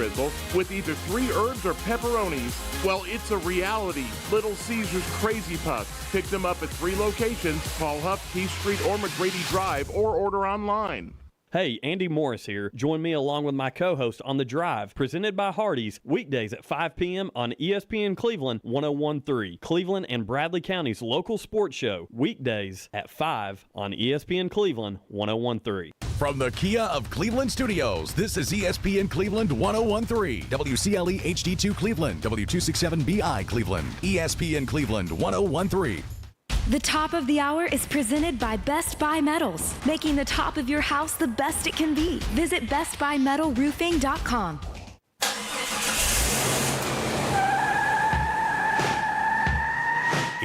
drizzle with either 3 herbs or pepperonis. Well, it's a reality. Little Caesar's Crazy Puffs. Pick them up at 3 locations. Call Huff, Keith Street, or McGrady Drive, or order online. Hey, Andy Morris here. Join me along with my co-host on The Drive, presented by Hardees, weekdays at 5 p.m. on ESPN Cleveland 101.3. Cleveland and Bradley County's local sports show, weekdays at 5 on ESPN Cleveland 101.3. From the Kia of Cleveland Studios, this is ESPN Cleveland 101.3, WCLE HD2 Cleveland, W267BI Cleveland, ESPN Cleveland 101.3. The top of the hour is presented by Best Buy Metals, making the top of your house the best it can be. Visit bestbuymetalroofing.com.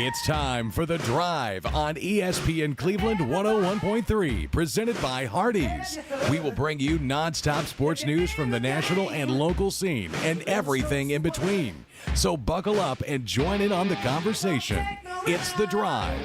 It's time for The Drive on ESPN Cleveland 101.3, presented by Hardees. We will bring you nonstop sports news from the national and local scene and everything in between. So buckle up and join in on the conversation. It's The Drive.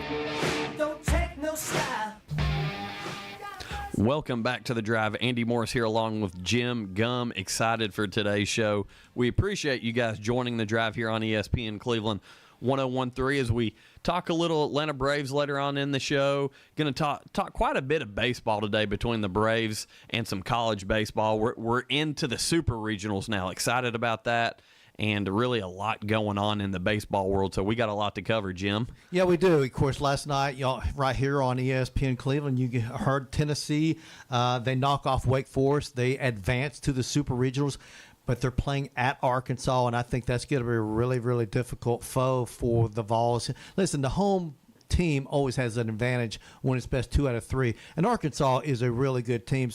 Welcome back to The Drive. Andy Morris here along with Jim Gum, excited for today's show. We appreciate you guys joining The Drive here on ESPN Cleveland 101.3 as we talk a little Atlanta Braves later on in the show. Going to talk quite a bit of baseball today between the Braves and some college baseball. We're into the Super Regionals now. Excited about that. And really a lot going on in the baseball world, so we got a lot to cover, Jim. Yeah, we do. Of course, last night, y'all, right here on ESPN Cleveland, you heard Tennessee. They knock off Wake Forest. They advance to the Super Regionals, but they're playing at Arkansas, and I think that's going to be a really, really difficult foe for the Vols. Listen, the home team always has an advantage when it's best 2 out of 3, and Arkansas is a really good team.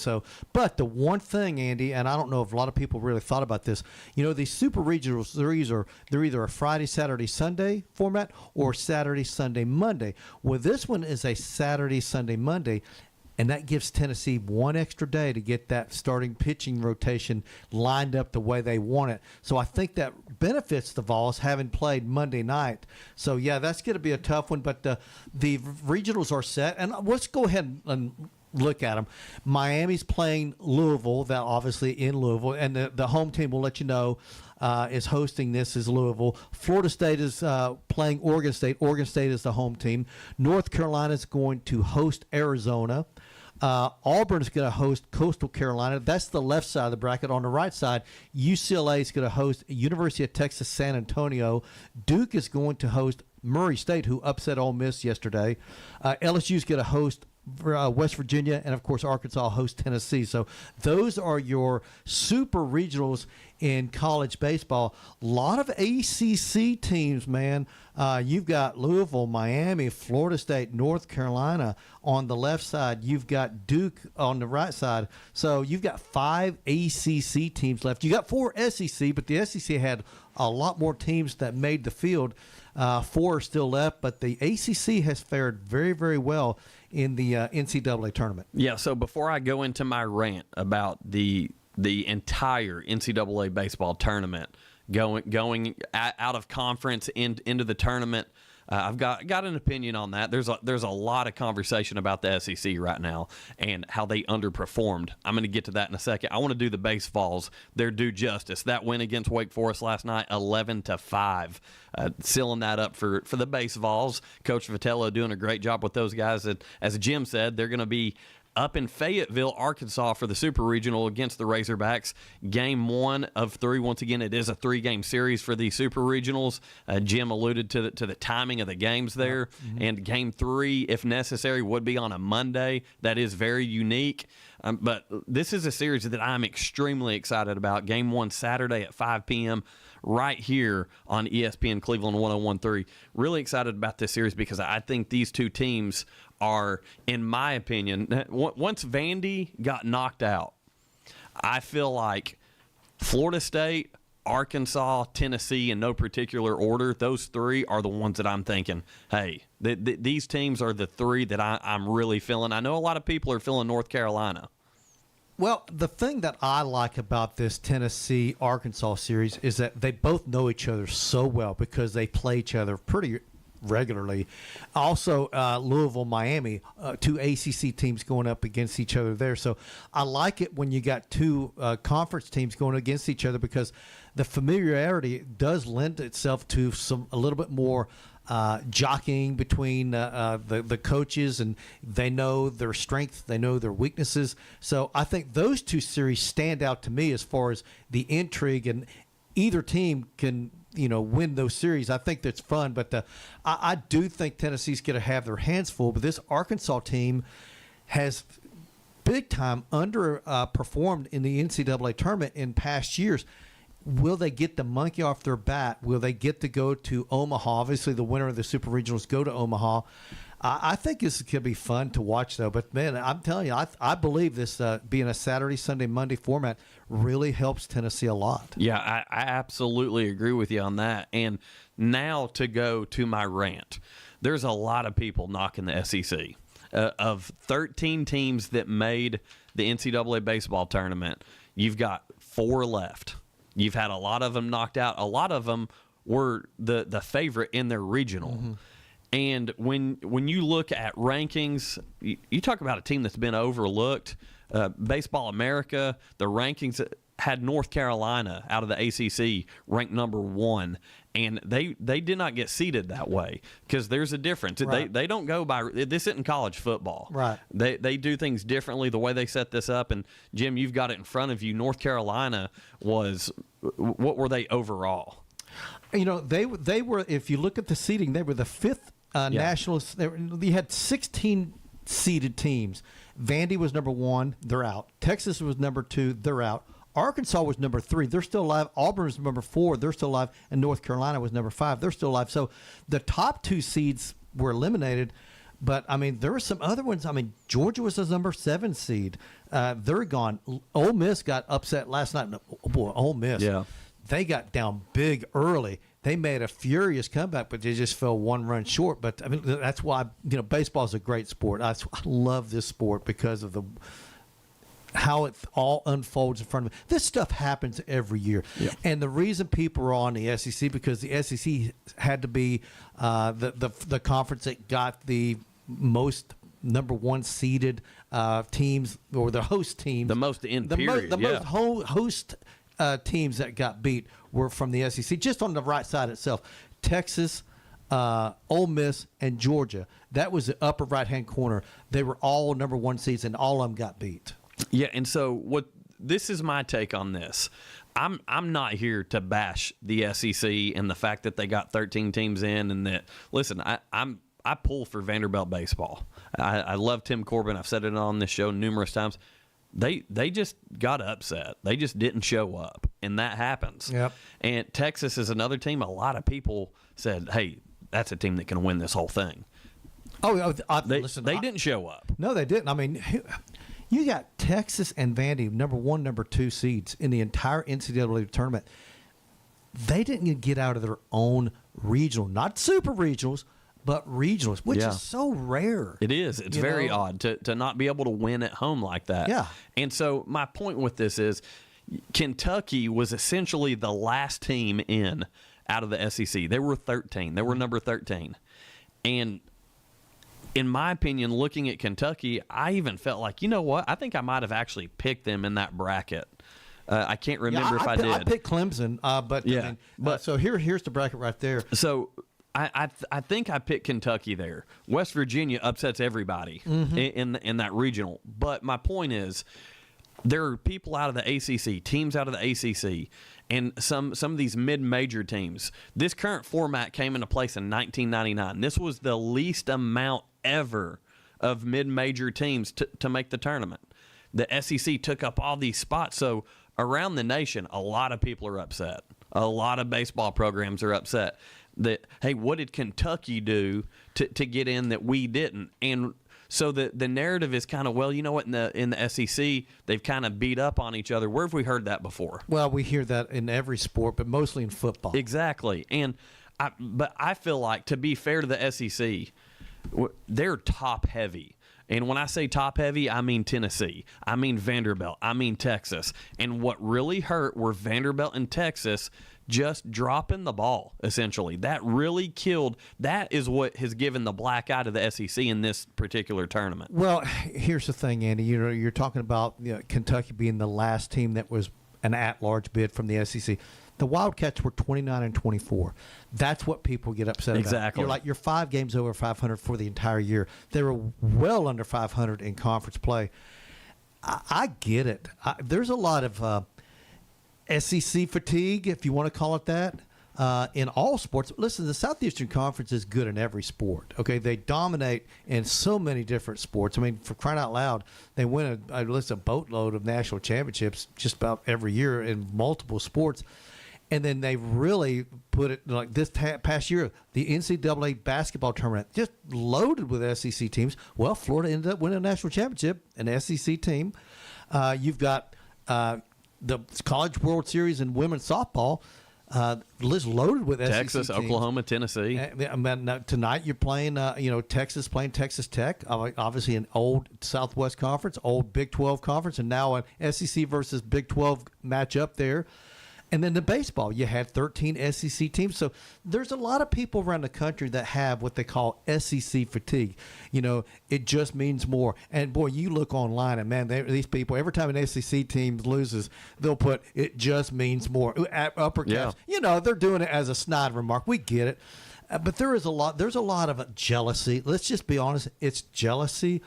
But the one thing, Andy, and I don't know if a lot of people really thought about this, these Super Regionals, they're either a Friday, Saturday, Sunday format or Saturday, Sunday, Monday. Well, this one is a Saturday, Sunday, Monday, and that gives Tennessee one extra day to get that starting pitching rotation lined up the way they want it. So I think that benefits the Vols having played Monday night. So, yeah, that's going to be a tough one. But the regionals are set. And let's go ahead and look at them. Miami's playing Louisville, that obviously in Louisville. And the home team, will let you know, is hosting this is Louisville. Florida State is playing Oregon State. Oregon State is the home team. North Carolina is going to host Arizona. Auburn is going to host Coastal Carolina. That's the left side of the bracket. On the right side, UCLA is going to host University of Texas San Antonio. Duke is going to host Murray State, who upset Ole Miss yesterday. LSU is going to host West Virginia, and of course Arkansas hosts Tennessee. So those are your super regionals in college baseball. A lot of ACC teams, man. You've got Louisville, Miami, Florida State, North Carolina on the left side. You've got Duke on the right side. So you've got 5 ACC teams left. You got 4 SEC, but the SEC had a lot more teams that made the field. 4 are still left, but the ACC has fared very, very well in the NCAA tournament. Yeah, so before I go into my rant about the entire NCAA baseball tournament going out of conference into the tournament, I've got an opinion on that. There's a lot of conversation about the SEC right now and how they underperformed. I'm going to get to that in a second. I want to do the base Vols. They're due justice. That win against Wake Forest last night, 11-5, sealing that up for the base Vols. Coach Vitello doing a great job with those guys. And as Jim said, they're going to be up in Fayetteville, Arkansas for the Super Regional against the Razorbacks. Game 1 of 3. Once again, it is a 3-game series for the Super Regionals. Jim alluded to the timing of the games there. Mm-hmm. And Game 3, if necessary, would be on a Monday. That is very unique. But this is a series that I'm extremely excited about. Game 1 Saturday at 5 p.m. right here on ESPN Cleveland 101.3. Really excited about this series because I think these two teams are, in my opinion, once Vandy got knocked out, I feel like Florida State, Arkansas, Tennessee, in no particular order, those 3 are the ones that I'm thinking, hey, these teams are the 3 that I'm really feeling. I know a lot of people are feeling North Carolina. Well, the thing that I like about this Tennessee-Arkansas series is that they both know each other so well because they play each other pretty regularly. Also, Louisville, Miami, two ACC teams going up against each other there. So I like it when you got two conference teams going against each other because the familiarity does lend itself to a little bit more jockeying between the coaches, and they know their strengths, they know their weaknesses. So I think those two series stand out to me as far as the intrigue, and either team can win those series. I think that's fun, but I do think Tennessee's going to have their hands full. But this Arkansas team has big time underperformed in the NCAA tournament in past years. Will they get the monkey off their back? Will they get to go to Omaha? Obviously, the winner of the Super Regionals go to Omaha. I think this could be fun to watch, though. But, man, I'm telling you, I believe this being a Saturday, Sunday, Monday format really helps Tennessee a lot. Yeah, I absolutely agree with you on that. And now to go to my rant. There's a lot of people knocking the SEC. Of 13 teams that made the NCAA baseball tournament, you've got 4 left. You've had a lot of them knocked out. A lot of them were the favorite in their regional. Mm-hmm. And when you look at rankings, you talk about a team that's been overlooked. Baseball America, the rankings had North Carolina out of the ACC ranked number 1, and they did not get seeded that way because there's a difference. Right. They don't go by – this isn't college football. Right. They do things differently the way they set this up. And, Jim, you've got it in front of you. North Carolina was – what were they overall? They were – if you look at the seeding, they were the 5th national – they had 16 seeded teams. Vandy was number 1. They're out. Texas was number 2. They're out. Arkansas was number 3. They're still alive. Auburn was number 4. They're still alive. And North Carolina was number 5. They're still alive. So the top 2 seeds were eliminated. But, I mean, there were some other ones. I mean, Georgia was the number 7 seed. They're gone. Ole Miss got upset last night. Oh, boy, Ole Miss. Yeah. They got down big early. They made a furious comeback, but they just fell 1 run short. But, I mean, that's why, baseball is a great sport. I love this sport because of how it all unfolds in front of me. This stuff happens every year. Yeah. And the reason people are on the SEC, because the SEC had to be the conference that got the most number 1 seeded teams, or the host teams. The most most host teams that got beat were from the SEC, just on the right side itself. Texas, Ole Miss, and Georgia. That was the upper right-hand corner. They were all number 1 seeds, and all of them got beat. Yeah, and so this is my take on this. I'm not here to bash the SEC and the fact that they got 13 teams in, and that, listen, I pull for Vanderbilt baseball. I love Tim Corbin. I've said it on this show numerous times. They just got upset. They just didn't show up, and that happens. Yep. And Texas is another team. A lot of people said, "Hey, that's a team that can win this whole thing." Listen, they didn't show up. No, they didn't. I mean, you got Texas and Vandy, number 1, number 2 seeds in the entire NCAA tournament. They didn't get out of their own regional, not super regionals, but regionals, which is so rare. It is. It's very odd to not be able to win at home like that. Yeah. And so my point with this is Kentucky was essentially the last team in out of the SEC. They were 13. They were number 13. And in my opinion, looking at Kentucky, I even felt like, you know what? I think I might have actually picked them in that bracket. I can't remember if I did. I picked Clemson, but yeah. I mean, so here's the bracket right there. So I think I picked Kentucky there. West Virginia upsets everybody in that regional. But my point is, there are people out of the ACC, teams out of the ACC, and some of these mid-major teams. This current format came into place in 1999. This was the least amount ever of mid-major teams to make the tournament. The SEC took up all these spots. So around the nation, a lot of people are upset. A lot of baseball programs are upset that, hey, what did Kentucky do to get in that we didn't? And so the narrative is kind of, well, you know what, in the SEC, they've kind of beat up on each other. Where have we heard that before? Well, we hear that in every sport, but mostly in football. Exactly. But I feel like, to be fair to the SEC, they're top heavy. And when I say top heavy, I mean Tennessee. I mean Vanderbilt. I mean Texas. And what really hurt were Vanderbilt and Texas just dropping the ball, essentially. That really killed. That is what has given the black eye to the SEC in this particular tournament. Well, here's the thing, Andy. You're talking about Kentucky being the last team that was an at-large bid from the SEC. The Wildcats were 29-24. That's what people get upset about. Exactly. You're 5 games over 500 for the entire year. They were well under 500 in conference play. I get it. There's a lot of SEC fatigue, if you want to call it that, in all sports. Listen, the Southeastern Conference is good in every sport. Okay, they dominate in so many different sports. I mean, for crying out loud, they win a boatload of national championships just about every year in multiple sports. And then they really put it like this past year, the NCAA basketball tournament just loaded with SEC teams. Well, Florida ended up winning a national championship, an SEC team. You've got the College World Series in women's softball. List loaded with Texas, SEC teams. Oklahoma, Tennessee. Tonight you're playing, Texas playing Texas Tech, obviously an old Southwest Conference, old Big 12 Conference, and now an SEC versus Big 12 matchup there. And then the baseball, you had 13 SEC teams. So there's a lot of people around the country that have what they call SEC fatigue. It just means more. And, boy, you look online, and, man, these people, every time an SEC team loses, they'll put it just means more. Upper caps. Yeah. They're doing it as a snide remark. We get it. But there's a lot of jealousy. Let's just be honest. It's jealousy.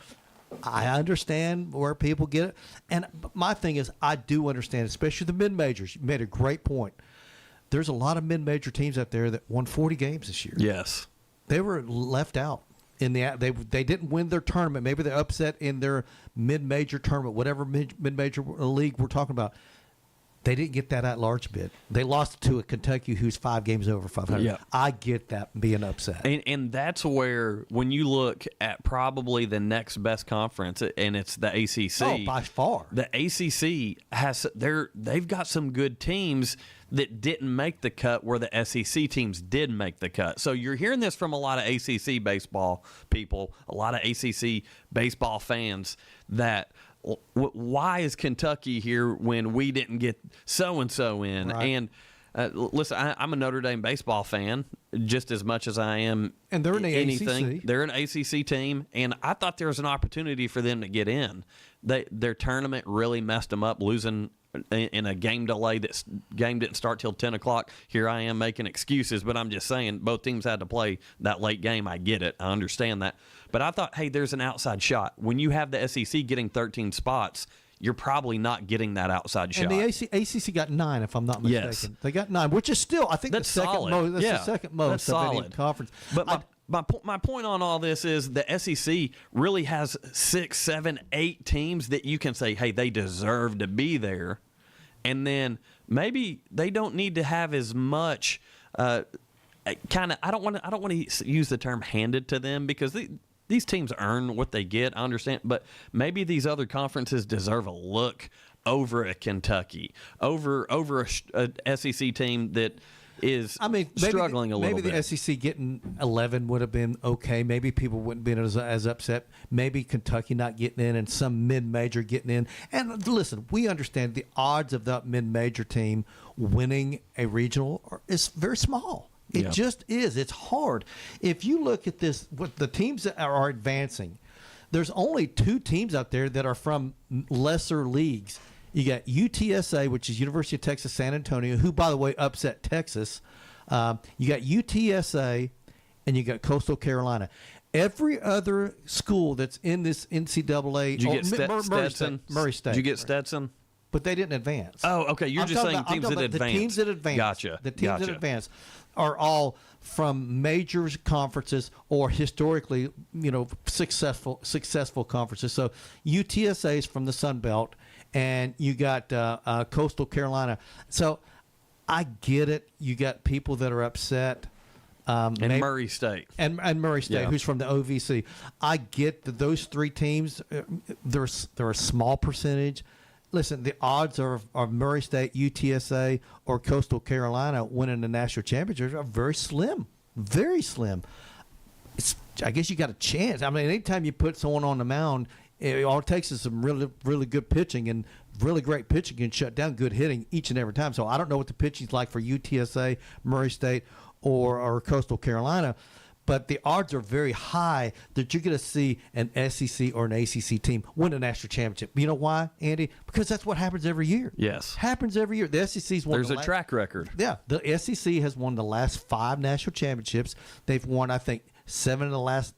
I understand where people get it. And my thing is, I do understand, especially the mid-majors. You made a great point. There's a lot of mid-major teams out there that won 40 games this year. Yes. They were left out. They didn't win their tournament. Maybe they're upset in their mid-major tournament, whatever mid-major league we're talking about. They didn't get that at-large bid. They lost to a Kentucky who's 5 games over 500. Yeah. I get that being upset. And that's where, when you look at probably the next best conference, and it's the ACC. Oh, by far. The ACC they've got some good teams that didn't make the cut where the SEC teams did make the cut. So you're hearing this from a lot of ACC baseball people, a lot of ACC baseball fans that – why is Kentucky here when we didn't get so-and-so in? Right. And listen, I'm a Notre Dame baseball fan just as much as I am and they're in the anything. ACC. They're an ACC team, and I thought there was an opportunity for them to get in. Their tournament really messed them up, losing in a game delay. That game didn't start till 10 o'clock. Here I am making excuses, but I'm just saying both teams had to play that late game. I get it. I understand that. But I thought, hey, there's an outside shot. When you have the SEC getting 13 spots, you're probably not getting that outside shot. And the ACC got 9, if I'm not mistaken. Yes. They got 9, which is still, I think, That's the second solid. most. That's Yeah. the second most That's of any solid. conference. But my point on all this is the SEC really has 6, 7, 8 teams that you can say, hey, they deserve to be there. And then maybe they don't need to have as much I don't want to use the term handed to them, because these teams earn what they get. I understand, but maybe these other conferences deserve a look over a Kentucky, over a SEC team that is struggling a little bit. Maybe the SEC getting 11 would have been okay. Maybe people wouldn't be as upset. Maybe Kentucky not getting in and some mid-major getting in. And listen, we understand the odds of that mid-major team winning a regional is very small. It just is. It's hard. If you look at this, what the teams that are advancing, there's only 2 teams out there that are from lesser leagues. You got UTSA, which is University of Texas San Antonio, who, by the way, upset Texas. You got UTSA, and you got Coastal Carolina. Every other school that's in this NCAA, Did you get Stetson? Murray State. Did you get Stetson? But they didn't advance. Oh, okay. You're just saying teams that advance. The teams that advance. Gotcha. The teams that advance are all from major conferences or historically, successful conferences. So UTSA is from the Sun Belt, and you got Coastal Carolina. So I get it. You got people that are upset. And Murray State. And Murray State, who's from the OVC. I get that those 3 teams, they're a small percentage. Listen, the odds of Murray State, UTSA, or Coastal Carolina winning the national championship are very slim. Very slim. I guess you got a chance. I mean, anytime you put someone on the mound, all it takes is some really, really good pitching, and really great pitching can shut down good hitting each and every time. So I don't know what the pitching's like for UTSA, Murray State, or Coastal Carolina, but the odds are very high that you're going to see an SEC or an ACC team win a national championship. You know why, Andy? Because that's what happens every year. Yes. Happens every year. The SEC's won. There's a track record. Yeah. The SEC has won the last 5 national championships. They've won, I think, 7 of the last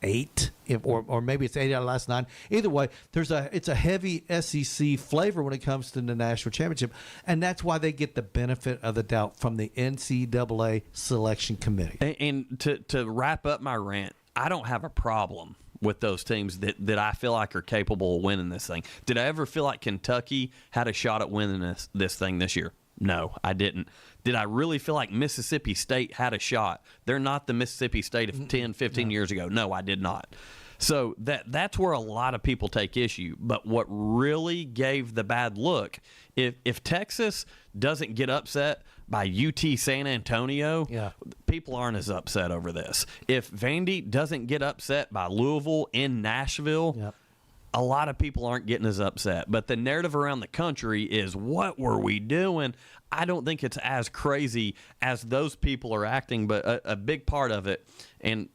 8, or maybe it's 8 out of the last 9. Either way, it's a heavy SEC flavor when it comes to the national championship, and that's why they get the benefit of the doubt from the NCAA selection committee. And to wrap up my rant, I don't have a problem with those teams that I feel like are capable of winning this thing. Did I ever feel like Kentucky had a shot at winning this thing this year? No, I didn't. Did I really feel like Mississippi State had a shot? They're not the Mississippi State of 10, 15 years ago. No, I did not. So that's where a lot of people take issue. But what really gave the bad look, if Texas doesn't get upset by UT San Antonio, people aren't as upset over this. If Vandy doesn't get upset by Louisville in Nashville, a lot of people aren't getting as upset. But the narrative around the country is, what were we doing? I don't think it's as crazy as those people are acting, but a big part of it, and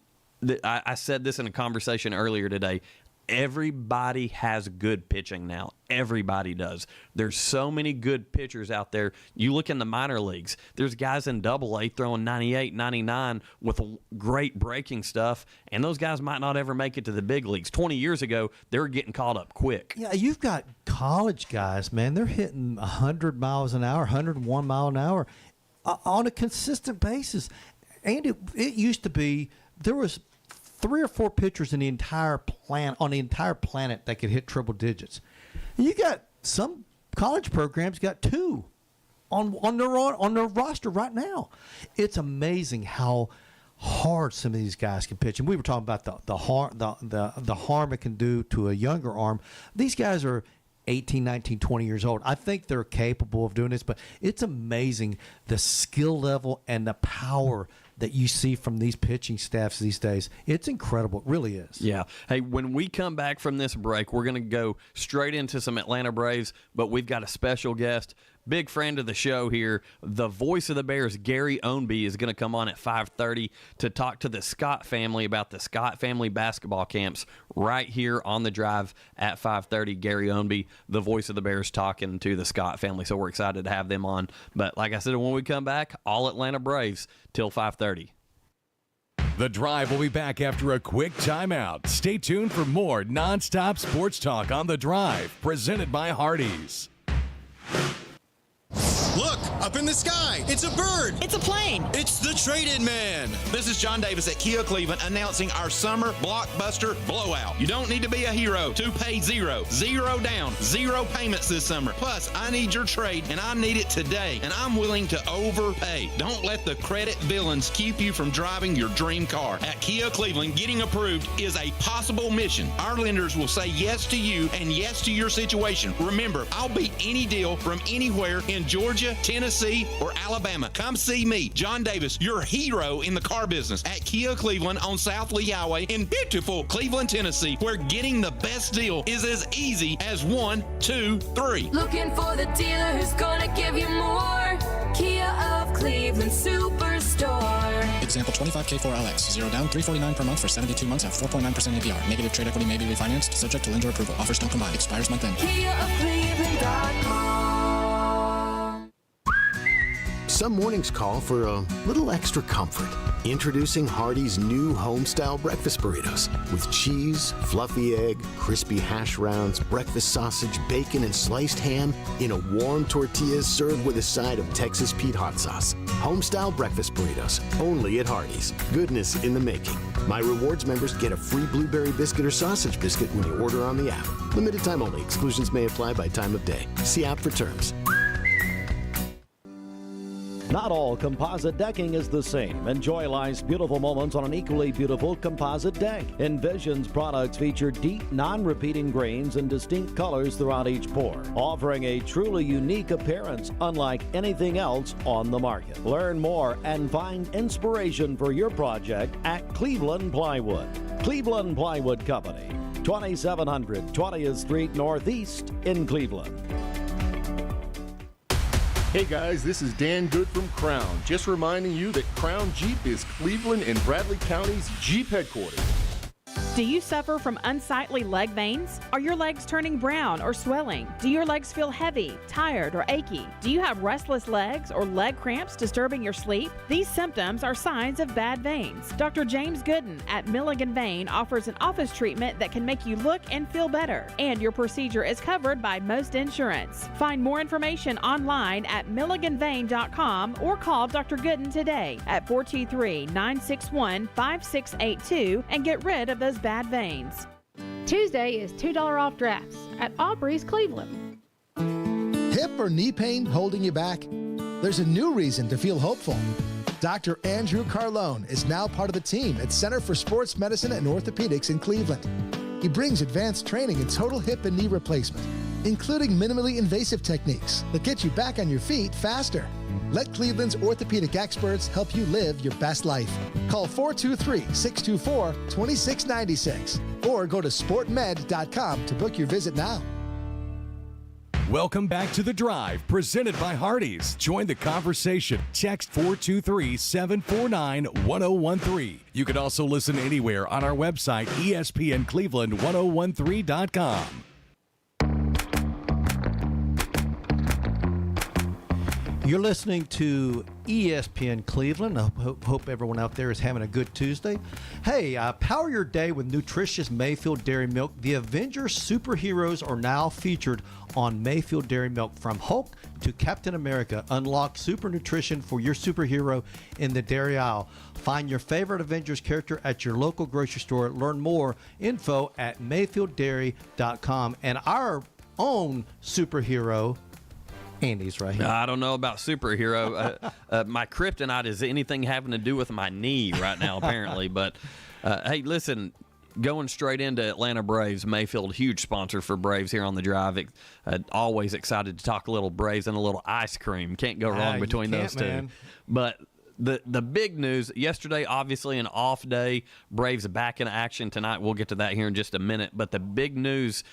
I said this in a conversation earlier today, everybody has good pitching now. Everybody does. There's so many good pitchers out there. You look in the minor leagues, there's guys in AA throwing 98, 99 with great breaking stuff, and those guys might not ever make it to the big leagues. 20 years ago, they were getting called up quick. Yeah, you've got college guys, man. They're hitting 100 miles an hour, 101 mile an hour on a consistent basis. And it used to be there was 3 or 4 pitchers in the entire planet that could hit triple digits. And you got some college programs got 2 on their roster right now. It's amazing how hard some of these guys can pitch. And we were talking about the harm it can do to a younger arm. These guys are 18, 19, 20 years old. I think they're capable of doing this, but it's amazing the skill level and the power that you see from these pitching staffs these days. It's incredible. It really is. Yeah. Hey, when we come back from this break, we're going to go straight into some Atlanta Braves, but we've got a special guest, big friend of the show here, the voice of the Bears, Gary Ownby, is going to come on at 5:30 to talk to the Scott family about the Scott family basketball camps right here on the drive at 5:30. Gary Ownby, the voice of the Bears, talking to the Scott family. So we're excited to have them on. But like I said, when we come back, all Atlanta Braves till 5:30. The Drive will be back after a quick timeout. Stay tuned for more nonstop sports talk on The Drive, presented by Hardees. Look, up in the sky. It's a bird. It's a plane. It's the Trade-In Man. This is John Davis at Kia Cleveland announcing our summer blockbuster blowout. You don't need to be a hero to pay zero. Zero down. Zero payments this summer. Plus, I need your trade, and I need it today, and I'm willing to overpay. Don't let the credit villains keep you from driving your dream car. At Kia Cleveland, getting approved is a possible mission. Our lenders will say yes to you and yes to your situation. Remember, I'll beat any deal from anywhere in Georgia, Tennessee, or Alabama. Come see me, John Davis, your hero in the car business, at Kia Cleveland on South Lee Highway in beautiful Cleveland, Tennessee, where getting the best deal is as easy as 1, 2, 3. Looking for the dealer who's gonna give you more. Kia of Cleveland Superstore. Example 25K4LX. 0 down, $349 per month for 72 months at 4.9% APR. Negative trade equity may be refinanced, subject to lender approval. Offers don't combine. Expires month end. KiaofCleveland.com. Some mornings call for a little extra comfort. Introducing Hardee's new home-style breakfast burritos with cheese, fluffy egg, crispy hash browns, breakfast sausage, bacon, and sliced ham in a warm tortilla served with a side of Texas Pete hot sauce. Home-style breakfast burritos, only at Hardee's. Goodness in the making. My Rewards members get a free blueberry biscuit or sausage biscuit when you order on the app. Limited time only. Exclusions may apply by time of day. See app for terms. Not all composite decking is the same. Enjoy life's beautiful moments on an equally beautiful composite deck. Envision's products feature deep, non-repeating grains and distinct colors throughout each pour, offering a truly unique appearance unlike anything else on the market. Learn more and find inspiration for your project at Cleveland Plywood. Cleveland Plywood Company, 2700 20th Street Northeast in Cleveland. Hey guys, this is Dan Good from Crown. Just reminding you that Crown Jeep is Cleveland and Bradley County's Jeep headquarters. Do you suffer from unsightly leg veins? Are your legs turning brown or swelling? Do your legs feel heavy, tired, or achy? Do you have restless legs or leg cramps disturbing your sleep? These symptoms are signs of bad veins. Dr. James Gooden at Milligan Vein offers an office treatment that can make you look and feel better, and your procedure is covered by most insurance. Find more information online at milliganvein.com or call Dr. Gooden today at 423-961-5682 and get rid of those bad veins. Tuesday is $2 off drafts at Aubrey's Cleveland. Hip or knee pain holding you back? There's a new reason to feel hopeful. Dr. Andrew Carlone is now part of the team at Center for Sports Medicine and Orthopedics in Cleveland. He brings advanced training in total hip and knee replacement, including minimally invasive techniques that get you back on your feet faster. Let Cleveland's orthopedic experts help you live your best life. Call 423-624-2696 or go to sportmed.com to book your visit now. Welcome back to The Drive, presented by Hardees. Join the conversation. Text 423-749-1013. You can also listen anywhere on our website, ESPNCleveland1013.com. You're listening to ESPN Cleveland. I hope everyone out there is having a good Tuesday. Hey, power your day with nutritious Mayfield Dairy Milk. The Avengers superheroes are now featured on Mayfield Dairy Milk. From Hulk to Captain America, unlock super nutrition for your superhero in the dairy aisle. Find your favorite Avengers character at your local grocery store. Learn more info at mayfielddairy.com. And our own superhero, Andy's right here. I don't know about superhero. My kryptonite is anything having to do with my knee right now, apparently. But, hey, listen, going straight into Atlanta Braves, Mayfield, huge sponsor for Braves here on The Drive. Always excited to talk a little Braves and a little ice cream. Can't go wrong between those two. Man. But the big news, yesterday, obviously an off day. Braves back in action tonight. We'll get to that here in just a minute. But the big news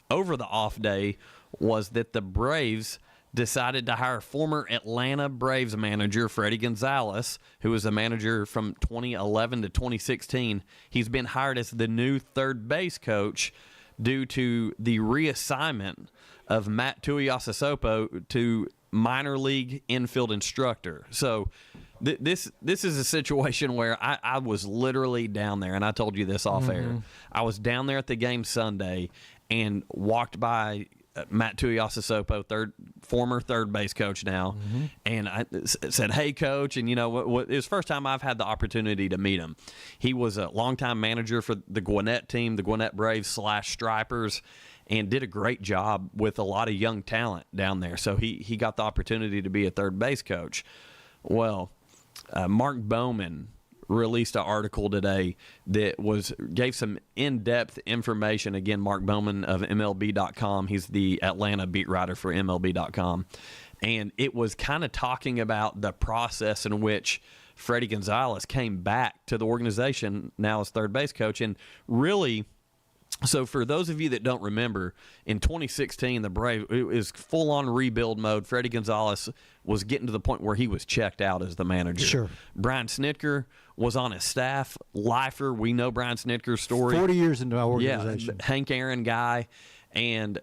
over the off day was that the Braves decided to hire former Atlanta Braves manager Freddie Gonzalez, who was the manager from 2011 to 2016. He's been hired as the new third base coach due to the reassignment of Matt Tuiasosopo to minor league infield instructor. So this is a situation where I was literally down there, and I told you this off air. I was down there at the game Sunday and walked by Matt Tuiasosopo, former third base coach now, and I said, "Hey, coach," and it was the first time I've had the opportunity to meet him. He was a longtime manager for the Gwinnett team, the Gwinnett Braves / Stripers, and did a great job with a lot of young talent down there. So he got the opportunity to be a third base coach. Well, Mark Bowman released an article today that gave some in-depth information. Again, Mark Bowman of MLB.com. He's the Atlanta beat writer for MLB.com. And it was kind of talking about the process in which Freddie Gonzalez came back to the organization now as third base coach. And really, so for those of you that don't remember, in 2016, the Braves, it was full-on rebuild mode. Freddie Gonzalez was getting to the point where he was checked out as the manager. Sure. Brian Snitker was on his staff. Lifer, we know Brian Snitker's story. 40 years into our organization. Yeah, Hank Aaron guy. And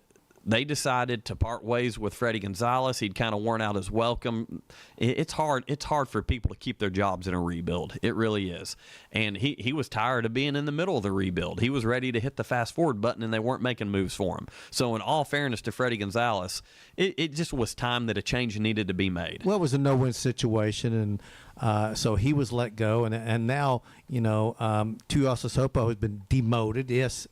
they decided to part ways with Freddie Gonzalez. He'd kind of worn out his welcome. It's hard for people to keep their jobs in a rebuild. It really is. And he was tired of being in the middle of the rebuild. He was ready to hit the fast-forward button, and they weren't making moves for him. So in all fairness to Freddie Gonzalez, it just was time that a change needed to be made. Well, it was a no-win situation, and so he was let go. And now, Tuiasosopo has been demoted. Yes,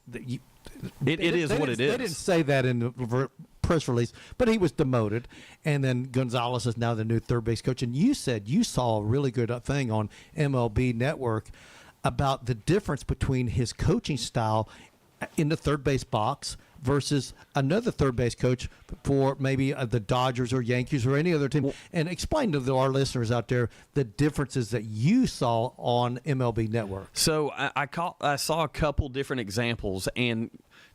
It is what it is. They didn't say that in the press release, but he was demoted. And then Gonzalez is now the new third base coach. And you said you saw a really good thing on MLB Network about the difference between his coaching style in the third base box versus another third base coach for maybe the Dodgers or Yankees or any other team. And explain to our listeners out there the differences that you saw on MLB Network. So I saw a couple different examples, and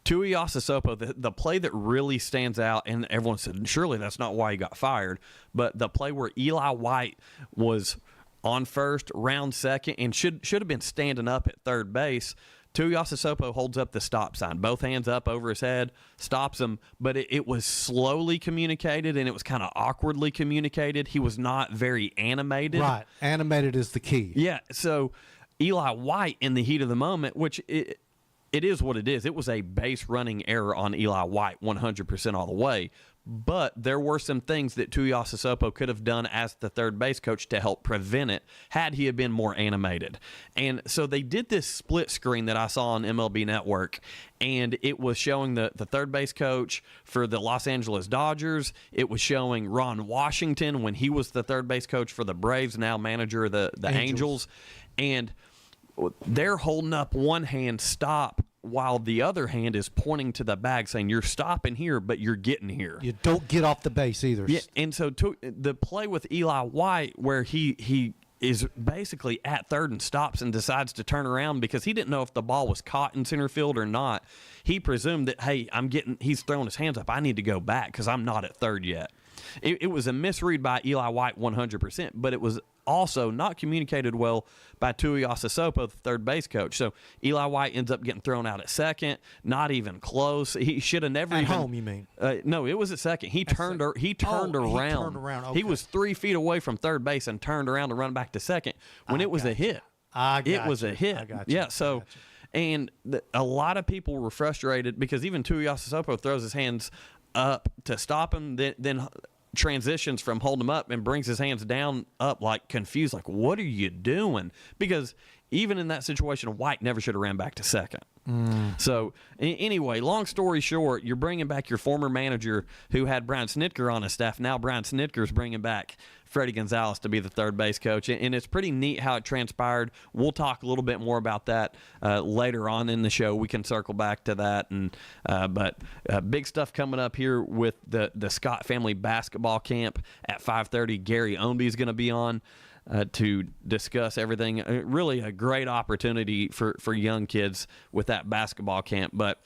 Tuiasosopo, the play that really stands out, and everyone said, surely that's not why he got fired, but the play where Eli White was on first, round second, and should have been standing up at third base. Tuiasosopo holds up the stop sign, both hands up over his head, stops him, but it was slowly communicated, and it was kind of awkwardly communicated. He was not very animated. Right. Animated is the key. Yeah. So Eli White, in the heat of the moment, which it is what it is. It was a base running error on Eli White 100% all the way. But there were some things that Tuiasosopo could have done as the third base coach to help prevent it had he had been more animated. And so they did this split screen that I saw on MLB Network, and it was showing the third base coach for the Los Angeles Dodgers. It was showing Ron Washington when he was the third base coach for the Braves, now manager of the Angels. And they're holding up one hand, stop, while the other hand is pointing to the bag saying, you're stopping here, but you're getting here. You don't get off the base either. Yeah, and so the play with Eli White where he is basically at third and stops and decides to turn around because he didn't know if the ball was caught in center field or not. He presumed that, hey, he's throwing his hands up. I need to go back because I'm not at third yet. It was a misread by Eli White 100%, but it was also not communicated well by Tuiasosopo, the third base coach. So Eli White ends up getting thrown out at second, not even close. He should have never at home, you mean? No, it was at second. He turned around. He turned around. Okay. He was 3 feet away from third base and turned around to run back to second when it was a hit. It was a hit. Yeah, so and a lot of people were frustrated because even Tuiasosopo throws his hands up to stop him, then transitions from holding him up and brings his hands down up like confused, like, what are you doing? Because even in that situation, White never should have ran back to second. So anyway, long story short, you're bringing back your former manager who had Brian Snitker on his staff. Now Brian Snitker's bringing back Freddie Gonzalez to be the third base coach, and it's pretty neat how it transpired. We'll talk a little bit more about that later on in the show. We can circle back to that, and but big stuff coming up here with the Scott family basketball camp at 5:30. Gary Ownby is going to be on to discuss everything. Really a great opportunity for young kids with that basketball camp. But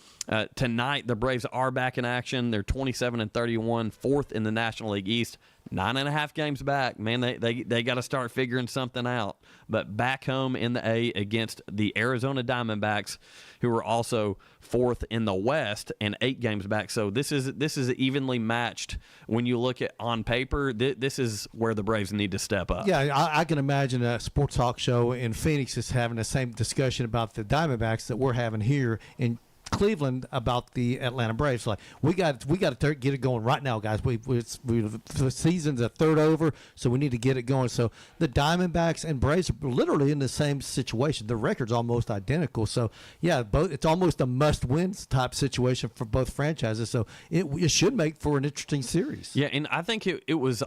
tonight, the Braves are back in action. They're 27-31, fourth in the National League East. 9.5 games back. Man, they got to start figuring something out. But back home in the A against the Arizona Diamondbacks, who are also fourth in the West and 8 games back. So this is evenly matched. When you look at on paper, this is where the Braves need to step up. Yeah, I can imagine a sports talk show in Phoenix is having the same discussion about the Diamondbacks that we're having here in Cleveland about the Atlanta Braves. Like we got to get it going right now, guys. The season's a third over, so we need to get it going. So the Diamondbacks and Braves are literally in the same situation. The record's almost identical. So yeah, it's almost a must-win type situation for both franchises. So it should make for an interesting series. Yeah, and I think it was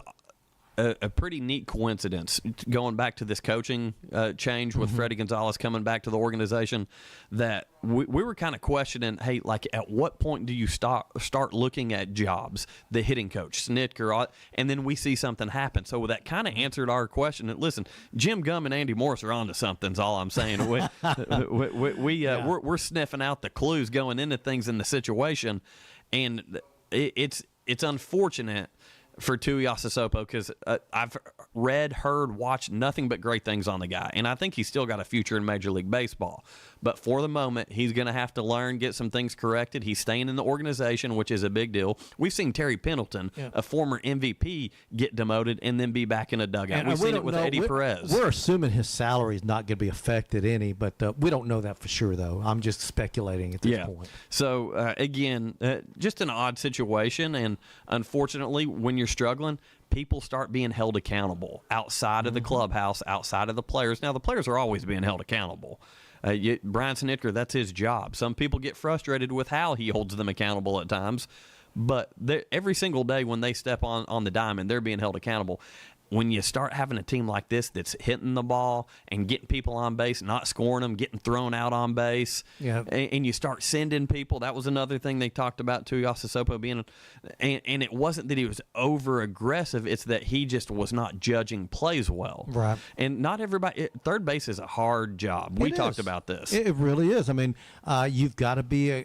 a pretty neat coincidence going back to this coaching change with Freddie Gonzalez coming back to the organization that we were kind of questioning, hey, like at what point do you start looking at jobs, the hitting coach, Snitker, and then we see something happen. So that kind of answered our question. And listen, Jim Gum and Andy Morris are onto something is all I'm saying. We're sniffing out the clues going into things in the situation, and it's unfortunate for Tuiasosopo because I've read, heard, watched nothing but great things on the guy, and I think he's still got a future in Major League Baseball. But for the moment, he's going to have to learn, get some things corrected. He's staying in the organization, which is a big deal. We've seen Terry Pendleton, a former MVP, get demoted and then be back in a dugout. We've seen it with Eddie Perez. We're assuming his salary is not going to be affected any, but we don't know that for sure, though. I'm just speculating at this point. So, again, just an odd situation, and unfortunately, when you're struggling, people start being held accountable outside of the clubhouse, outside of the players. Now, the players are always being held accountable. Brian Snitker, that's his job. Some people get frustrated with how he holds them accountable at times, but every single day when they step on the diamond, they're being held accountable. When you start having a team like this that's hitting the ball and getting people on base, not scoring them, getting thrown out on base, and you start sending people, that was another thing they talked about too, Yasasopo being, and it wasn't that he was over-aggressive, it's that he just was not judging plays well. Right. And not everybody, third base is a hard job. We talked about this. It really is. I mean, you've got to be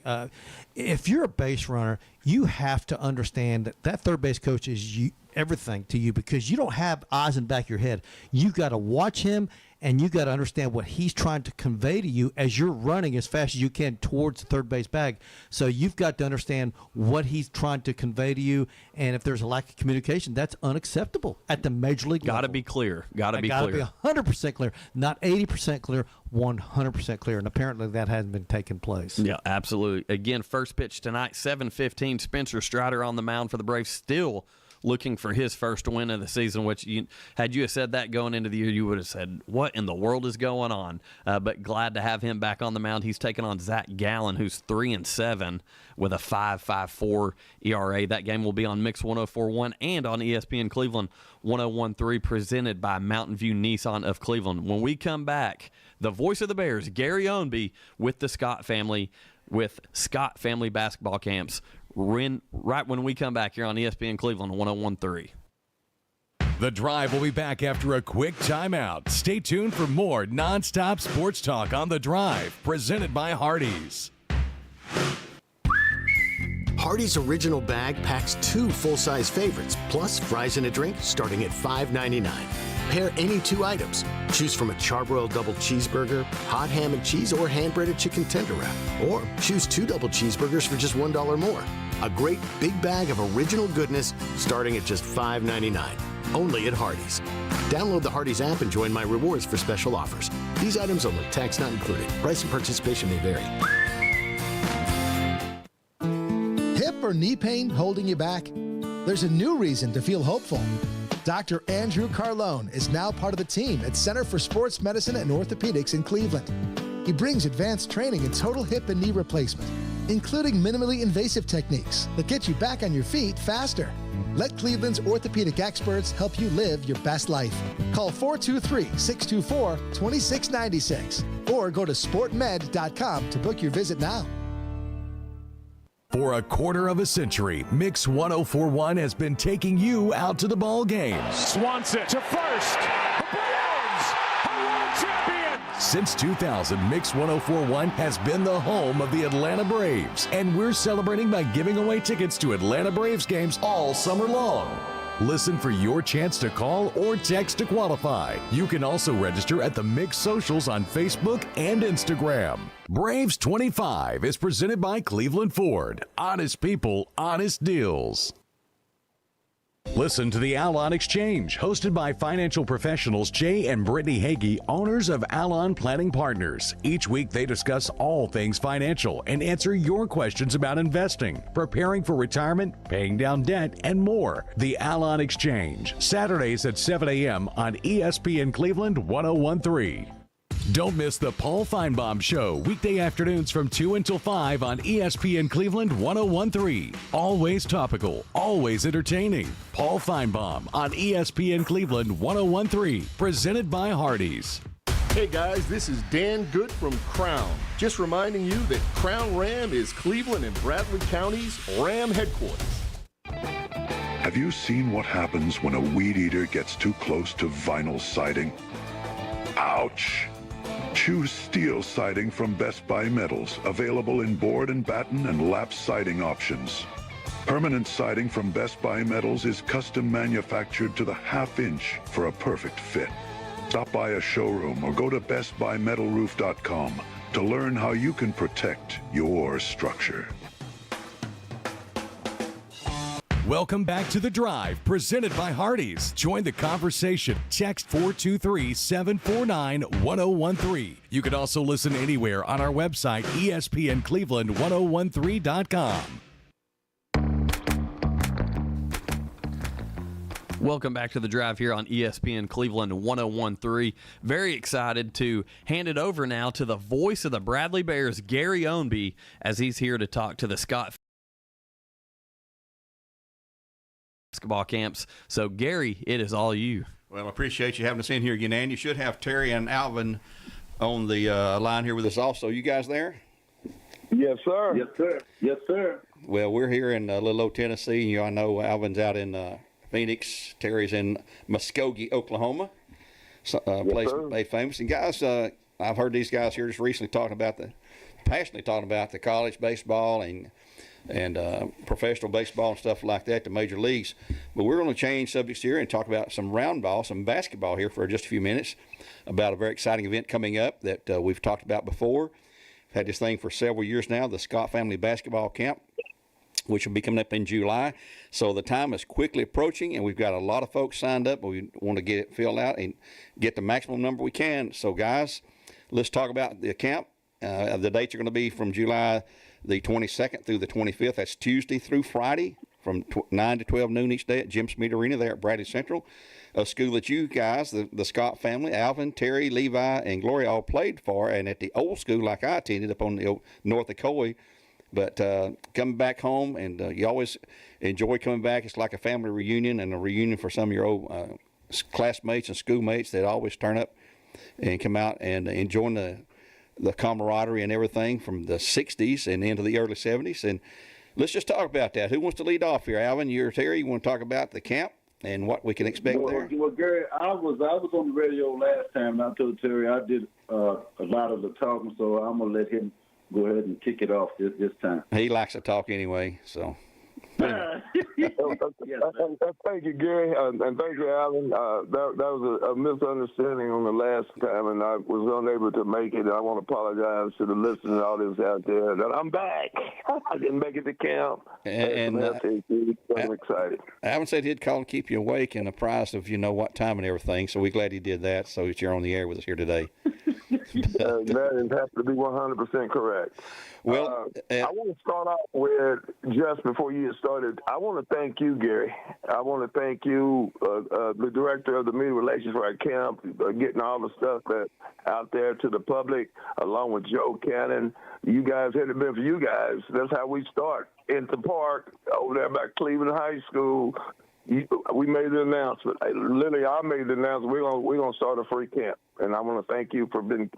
if you're a base runner, you have to understand that third base coach is everything to you, because you don't have eyes in the back of your head. You got to watch him, and you got to understand what he's trying to convey to you as you're running as fast as you can towards the third base bag. So you've got to understand what he's trying to convey to you, and if there's a lack of communication, that's unacceptable at the major league level. Got to be clear. Got to be clear. clear. Got to be 100% clear, not 80% clear, 100% clear, and apparently that hasn't been taking place. Yeah, absolutely. Again, first pitch tonight, 7:15. Spencer Strider on the mound for the Braves, still looking for his first win of the season, which had you said that going into the year, you would have said, what in the world is going on? But glad to have him back on the mound. He's taking on Zach Gallen, who's 3-7 with a 5.54 ERA. That game will be on Mix 104.1 and on ESPN Cleveland 101.3, presented by Mountain View Nissan of Cleveland. When we come back, the voice of the Bears, Gary Ownby, with the Scott family, with Scott Family Basketball Camps, right when we come back here on ESPN Cleveland 101.3. The Drive will be back after a quick timeout. Stay tuned for more nonstop sports talk on The Drive, presented by Hardees. Hardee's Original Bag packs 2 full-size favorites, plus fries and a drink starting at $5.99. Pair any 2 items. Choose from a charbroiled double cheeseburger, hot ham and cheese, or hand-breaded chicken tender wrap. Or choose 2 double cheeseburgers for just $1 more. A great big bag of original goodness starting at just $5.99. Only at Hardee's. Download the Hardee's app and join My Rewards for special offers. These items only, tax not included. Price and participation may vary. Hip or knee pain holding you back? There's a new reason to feel hopeful. Dr. Andrew Carlone is now part of the team at Center for Sports Medicine and Orthopedics in Cleveland. He brings advanced training in total hip and knee replacement, including minimally invasive techniques that get you back on your feet faster. Let Cleveland's orthopedic experts help you live your best life. Call 423-624-2696 or go to sportmed.com to book your visit now. For a quarter of a century, Mix 104.1 has been taking you out to the ball game. Swanson to first. The Braves are world champions. Since 2000, Mix 104.1 has been the home of the Atlanta Braves, and we're celebrating by giving away tickets to Atlanta Braves games all summer long. Listen for your chance to call or text to qualify. You can also register at the Mix socials on Facebook and Instagram. Braves 25 is presented by Cleveland Ford. Honest people, honest deals. Listen to the Alon Exchange, hosted by financial professionals Jay and Brittany Hagee, owners of Alon Planning Partners. Each week they discuss all things financial and answer your questions about investing, preparing for retirement, paying down debt, and more. The Alon Exchange, Saturdays at 7 a.m. on ESPN Cleveland 101.3. Don't miss the Paul Feinbaum Show, weekday afternoons from 2 until 5 on ESPN Cleveland 101.3. Always topical, always entertaining. Paul Feinbaum on ESPN Cleveland 101.3, presented by Hardees. Hey guys, this is Dan Good from Crown. Just reminding you that Crown Ram is Cleveland and Bradley County's Ram headquarters. Have you seen what happens when a weed eater gets too close to vinyl siding? Ouch! Choose steel siding from Best Buy Metals, available in board and batten and lap siding options. Permanent siding from Best Buy Metals is custom manufactured to the half-inch for a perfect fit. Stop by a showroom or go to bestbuymetalroof.com to learn how you can protect your structure. Welcome back to The Drive, presented by Hardees. Join the conversation. Text 423-749-1013. You can also listen anywhere on our website, ESPNCleveland1013.com. Welcome back to The Drive here on ESPN Cleveland 101.3. Very excited to hand it over now to the voice of the Bradley Bears, Gary Ownby, as he's here to talk to the Scott basketball camps. So, Gary, it is all you. Well, I appreciate you having us in here again, and you should have Terry and Alvin on the line here with us also. You guys there? Yes, sir. Yes, sir. Yes, sir. Well, we're here in Little Old Tennessee. I know Alvin's out in Phoenix. Terry's in Muskogee, Oklahoma. Place made famous. And guys, I've heard these guys here just recently passionately talking about the college baseball and professional baseball and stuff like that, the major leagues. But we're going to change subjects here and talk about some round ball, some basketball here for just a few minutes about a very exciting event coming up that we've talked about before. We've had this thing for several years now, the Scott Family Basketball Camp, which will be coming up in July. So the time is quickly approaching, and we've got a lot of folks signed up. We want to get it filled out and get the maximum number we can. So, guys, let's talk about the camp. The dates are going to be from July the 22nd through the 25th. That's Tuesday through Friday from 9 to 12 noon each day at Jim Smead Arena there at Bradley Central, a school that you guys, the Scott family, Alvin, Terry, Levi, and Gloria all played for, and at the old school like I attended up on the north of Coy. But coming back home, and you always enjoy coming back. It's like a family reunion and a reunion for some of your old classmates and schoolmates that always turn up and come out and enjoy the camaraderie and everything from the 60s and into the early 70s. And let's just talk about that. Who wants to lead off here? Alvin, you or Terry, you want to talk about the camp and what we can expect there? Well, Gary, I was on the radio last time, and I told Terry I did a lot of the talking, so I'm going to let him go ahead and kick it off this time. He likes to talk anyway, so. Thank you, Gary, and thank you, Alan. That was a misunderstanding on the last time, and I was unable to make it. I want to apologize to the listening audience out there that I'm back. I didn't make it to camp. And I'm excited. Alan said he'd call and keep you awake and apprised of what time and everything, so we're glad he did that, so that you're on the air with us here today. That has to be 100% correct. Well, I want to start off with, just before you get started, I want to thank you, Gary. I want to thank you, the director of the media relations for our camp, getting all the stuff out there to the public, along with Joe Cannon. You guys, had it been for you guys, that's how we start. In the park over there by Cleveland High School, we made the announcement. Literally, I made the announcement. We're gonna start a free camp, and I want to thank you for been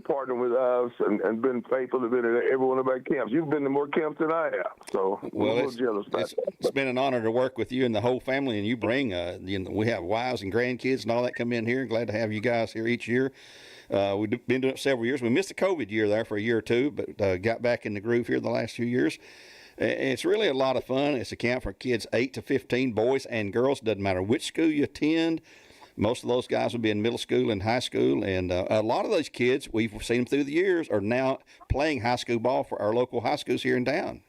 partnering with us and been faithful to be at every one of our camps. You've been to more camps than I have, so well, I'm a little jealous about that. It's been an honor to work with you and the whole family, and you bring, we have wives and grandkids and all that come in here. Glad to have you guys here each year. We've been doing it several years. We missed the COVID year there for a year or two, but got back in the groove here the last few years. It's really a lot of fun. It's a camp for kids 8 to 15, boys and girls. Doesn't matter which school you attend. Most of those guys will be in middle school and high school. And a lot of those kids, we've seen them through the years, are now playing high school ball for our local high schools here in town.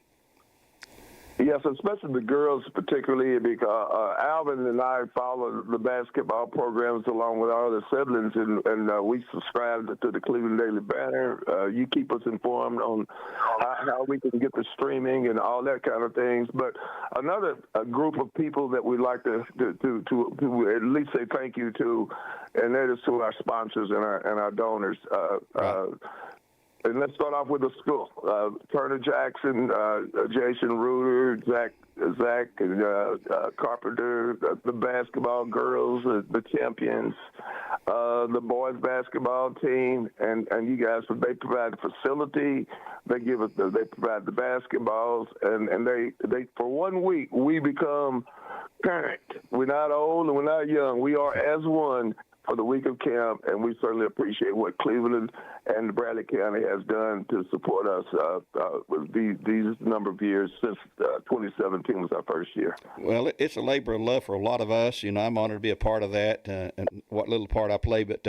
Yes, especially the girls particularly, because Alvin and I follow the basketball programs along with our other siblings, and we subscribe to the Cleveland Daily Banner. You keep us informed on how we can get the streaming and all that kind of things. But another group of people that we'd like to at least say thank you to, and that is to our sponsors and our donors. And let's start off with the school. Turner Jackson, Jason Reuter, Zach and Carpenter, the basketball girls, the champions, the boys basketball team, and you guys. They provide the facility. They provide the basketballs, and they for 1 week we become parent. We're not old and we're not young. We are as one for the week of camp, and we certainly appreciate what Cleveland and Bradley County has done to support us with these number of years since 2017 was our first year. Well, it's a labor of love for a lot of us. I'm honored to be a part of that, and what little part I play, but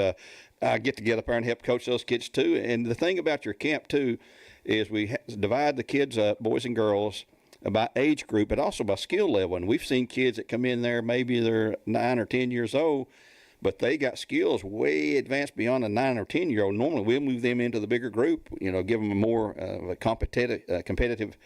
I get to get up there and help coach those kids too. And the thing about your camp too is we divide the kids up, boys and girls, by age group, but also by skill level. And we've seen kids that come in there, maybe they're 9 or 10 years old, but they got skills way advanced beyond a 9 or 10-year-old. Normally, we'll move them into the bigger group, give them a more of a competitive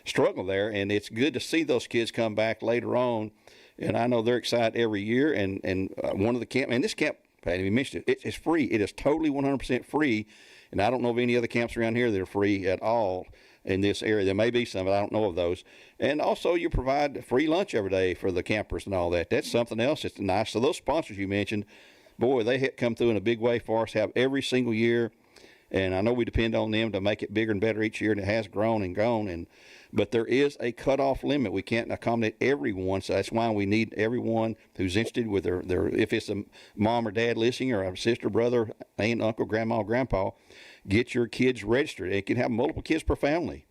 struggle there. And it's good to see those kids come back later on. And I know they're excited every year. And one of the camp, and this camp, Patty, you mentioned it's free. It is totally 100% free. And I don't know of any other camps around here that are free at all. in this area. There may be some, but I don't know of those. And also you provide free lunch every day for the campers and all that. That's something else that's nice. So those sponsors you mentioned, boy, they come through in a big way for us, have every single year. And I know we depend on them to make it bigger and better each year, and it has grown and grown. But there is a cutoff limit. We can't accommodate everyone, so that's why we need everyone who's interested with their if it's a mom or dad listening, or a sister, brother, aunt, uncle, grandma, grandpa, get your kids registered. It can have multiple kids per family.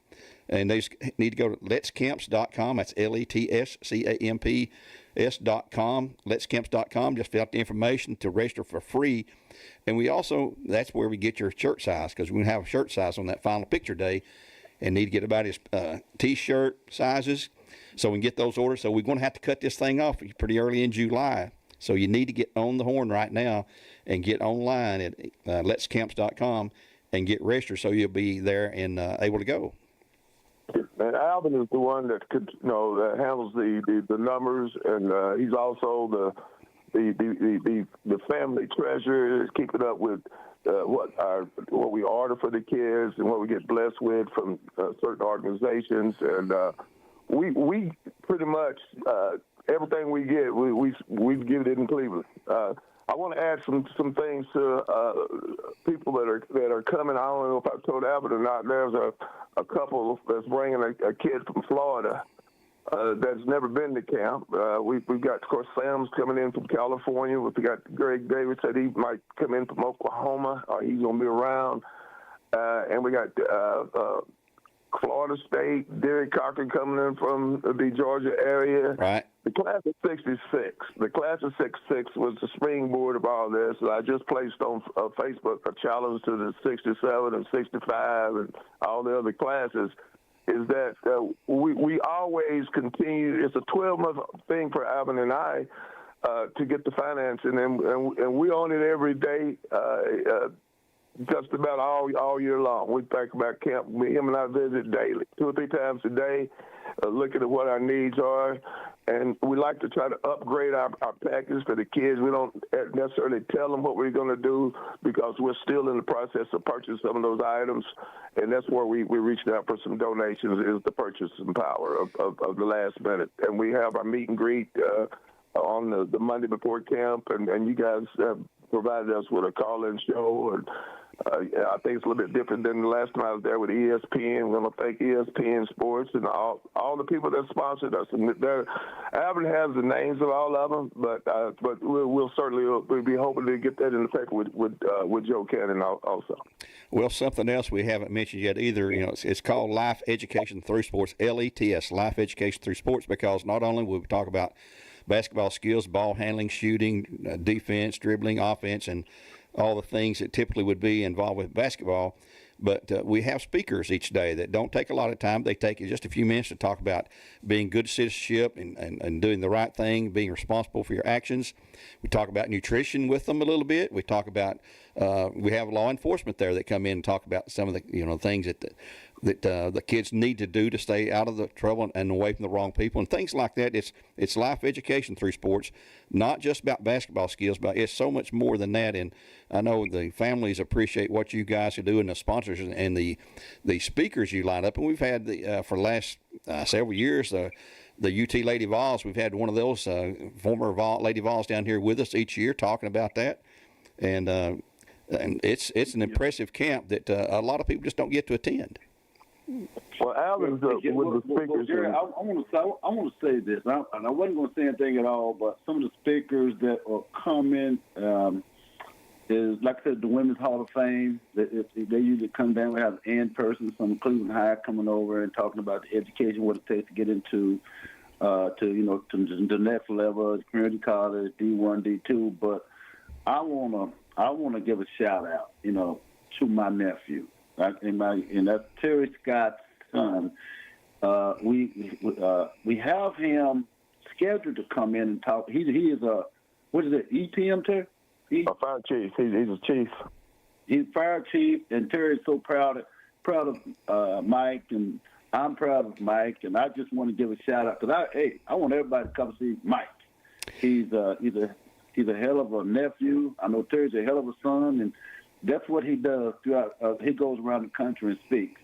And they need to go to letscamps.com. That's LETSCAMPS.com. Letscamps.com. Just fill out the information to register for free. And we also, that's where we get your shirt size, because we have a shirt size on that final picture day, and need to get about his T-shirt sizes so we can get those orders. So we're going to have to cut this thing off pretty early in July. So you need to get on the horn right now and get online at letscamps.com and get registered so you'll be there and able to go. And Alvin is the one that that handles the numbers, and he's also the family treasurer, keeping up with what we order for the kids and what we get blessed with from certain organizations, and we pretty much everything we get we give it in Cleveland. I want to add some things to people that are coming. I don't know if I told Albert or not. There's a couple that's bringing a kid from Florida that's never been to camp. We've got, of course, Sam's coming in from California. We've got Greg Davis said he might come in from Oklahoma, or he's going to be around. And we got Florida State, Derek Cocker coming in from the Georgia area. Right. The class of 66. The class of 66 was the springboard of all this. I just placed on Facebook a challenge to the 67 and 65 and all the other classes. Is that we always continue. It's a 12-month thing for Alvin and I to get the financing, and we on it every day. Just about all year long. We think about camp. Him and I visit daily, 2 or 3 times a day, looking at what our needs are. And we like to try to upgrade our package for the kids. We don't necessarily tell them what we're going to do because we're still in the process of purchasing some of those items. And that's where we reached out for some donations, is the purchasing power of the last minute. And we have our meet and greet on the Monday before camp. And you guys have provided us with a call-in show. And I think it's a little bit different than the last time I was there with ESPN. We're going to thank ESPN Sports and all the people that sponsored us. And Alvin has the names of all of them, but we'll certainly be hoping to get that in the paper with Joe Cannon also. Well, something else we haven't mentioned yet either, it's called Life Education Through Sports, LETS, Life Education Through Sports, because not only will we talk about basketball skills, ball handling, shooting, defense, dribbling, offense, and all the things that typically would be involved with basketball. But we have speakers each day that don't take a lot of time. They take just a few minutes to talk about being good citizenship and doing the right thing, being responsible for your actions. We talk about nutrition with them a little bit. We talk about we have law enforcement there that come in and talk about some of the things that the kids need to do to stay out of the trouble and away from the wrong people and things like that. It's life education through sports, not just about basketball skills, but it's so much more than that. And I know the families appreciate what you guys are doing, the sponsors and the speakers you line up. And we've had for the last several years the UT Lady Vols. We've had one of those former Lady Vols down here with us each year talking about that. And it's an impressive camp that a lot of people just don't get to attend. Well, Alvin's with the speakers. Jerry, I want to say this, and I wasn't going to say anything at all, but some of the speakers that are coming is, like I said, the Women's Hall of Fame. They usually come down. We have an in-person, some Cleveland High coming over and talking about the education, what it takes to get into to the next level, community college, D1, D2. But I want to give a shout out, to my nephew. And that's Terry Scott's son. We have him scheduled to come in and talk. He is a, what is it, EPM, Terry? A fire chief. He's a chief. He's fire chief, and Terry's so proud of Mike, and I'm proud of Mike, and I just want to give a shout out because I want everybody to come see Mike. He's a hell of a nephew. I know Terry's a hell of a son, and that's what he does throughout. He goes around the country and speaks.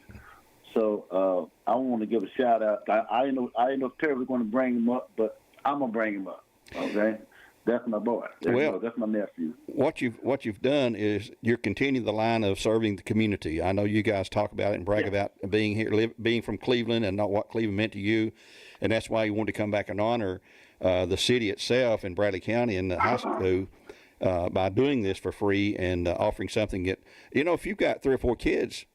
So I want to give a shout out. I didn't know if Terry was going to bring him up, but I'm gonna bring him up. Okay, that's my boy. That's my nephew. What you've done is you're continuing the line of serving the community. I know you guys talk about it and brag about being here, being from Cleveland, and what Cleveland meant to you, and that's why you wanted to come back and honor the city itself in Bradley County and the high school by doing this for free and offering something that, if you've got 3 or 4 kids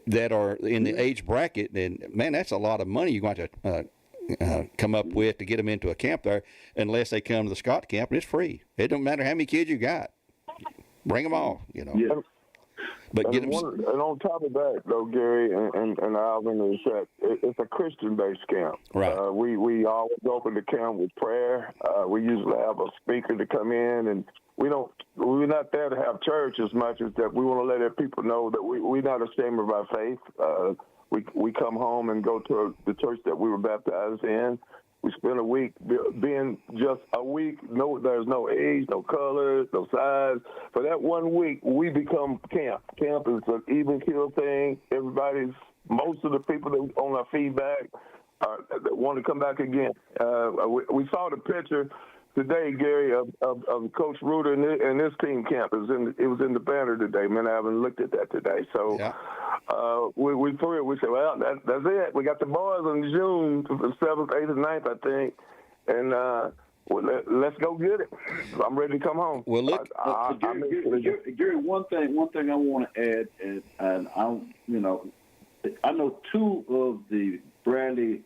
that are in the age bracket, then man, that's a lot of money you're going to come up with to get them into a camp there, unless they come to the Scott camp, and it's free. It don't matter how many kids you got. Bring them all, Yeah. But get them. And on top of that, though, Gary and Alvin, is that it's a Christian-based camp. Right. We always open the camp with prayer. We usually have a speaker to come in, and we're not there to have church as much as that we want to let people know that we're not ashamed of our faith. We come home and go to the church that we were baptized in. We spend a week being just a week. There's no age, no color, no size. For that 1 week, we become camp. Camp is an even keel thing. Most of the people that on our feedback that want to come back again. We saw the picture today, Gary, of Coach Reuter and his team camp. It was in the banner today. Man, I haven't looked at that today. So we threw it. We said, well, that's it. We got the boys in June, the 7th, 8th, and 9th, I think. And let's go get it. I'm ready to come home. Well, look, Gary, one thing I want to add, and I know 2 of the Bradley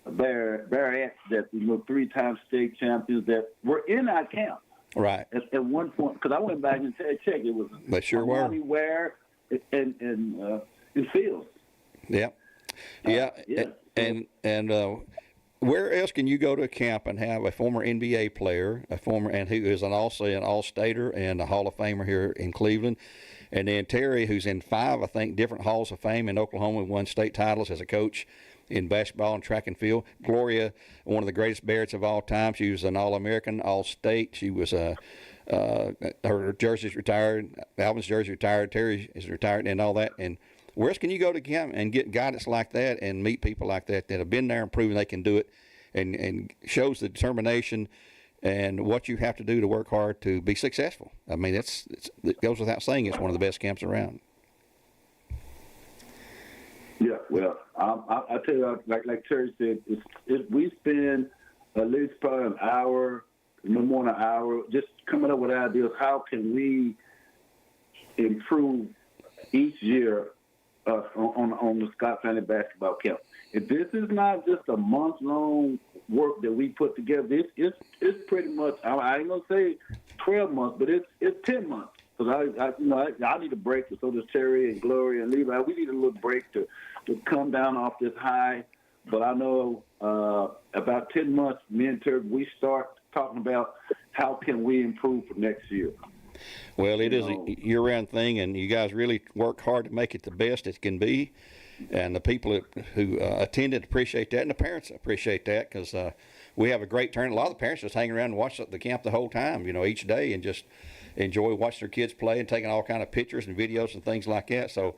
Bearettes that 3-time state champions that were in our camp. Right. At one point, because I went back and checked, it was they sure were. Ware and Fields. Yeah. And where else can you go to a camp and have a former NBA player, and who is also an All-Stater and a Hall of Famer here in Cleveland, and then Terry, who's in 5, I think, different Halls of Fame in Oklahoma, won state titles as a coach in basketball and track and field. Gloria, one of the greatest Barretts of all time. She was an All-American, All-State. She was her jersey's retired. Alvin's jersey retired. Terry is retired, and all that. And where else can you go to camp and get guidance like that and meet people like that have been there and proven they can do it, and shows the determination and what you have to do to work hard to be successful. I mean, it goes without saying it's one of the best camps around. Yeah, well, I tell you, like Terry said, we spend at least probably an hour, no more than an hour, just coming up with ideas. How can we improve each year on the Scott Family Basketball Camp? If this is not just a month-long work that we put together, it's pretty much, I ain't gonna say 12 months, but it's 10 months. Because I need a break, so does Terry and Gloria and Levi. We need a little break to come down off this high. But I know about 10 months, me and Terry, we start talking about how can we improve for next year. Well, it is a year-round thing, and you guys really work hard to make it the best it can be. And the people who attended appreciate that, and the parents appreciate that, because we have a great turn. A lot of the parents just hang around and watch the camp the whole time, each day, and just enjoy watching their kids play and taking all kind of pictures and videos and things like that. So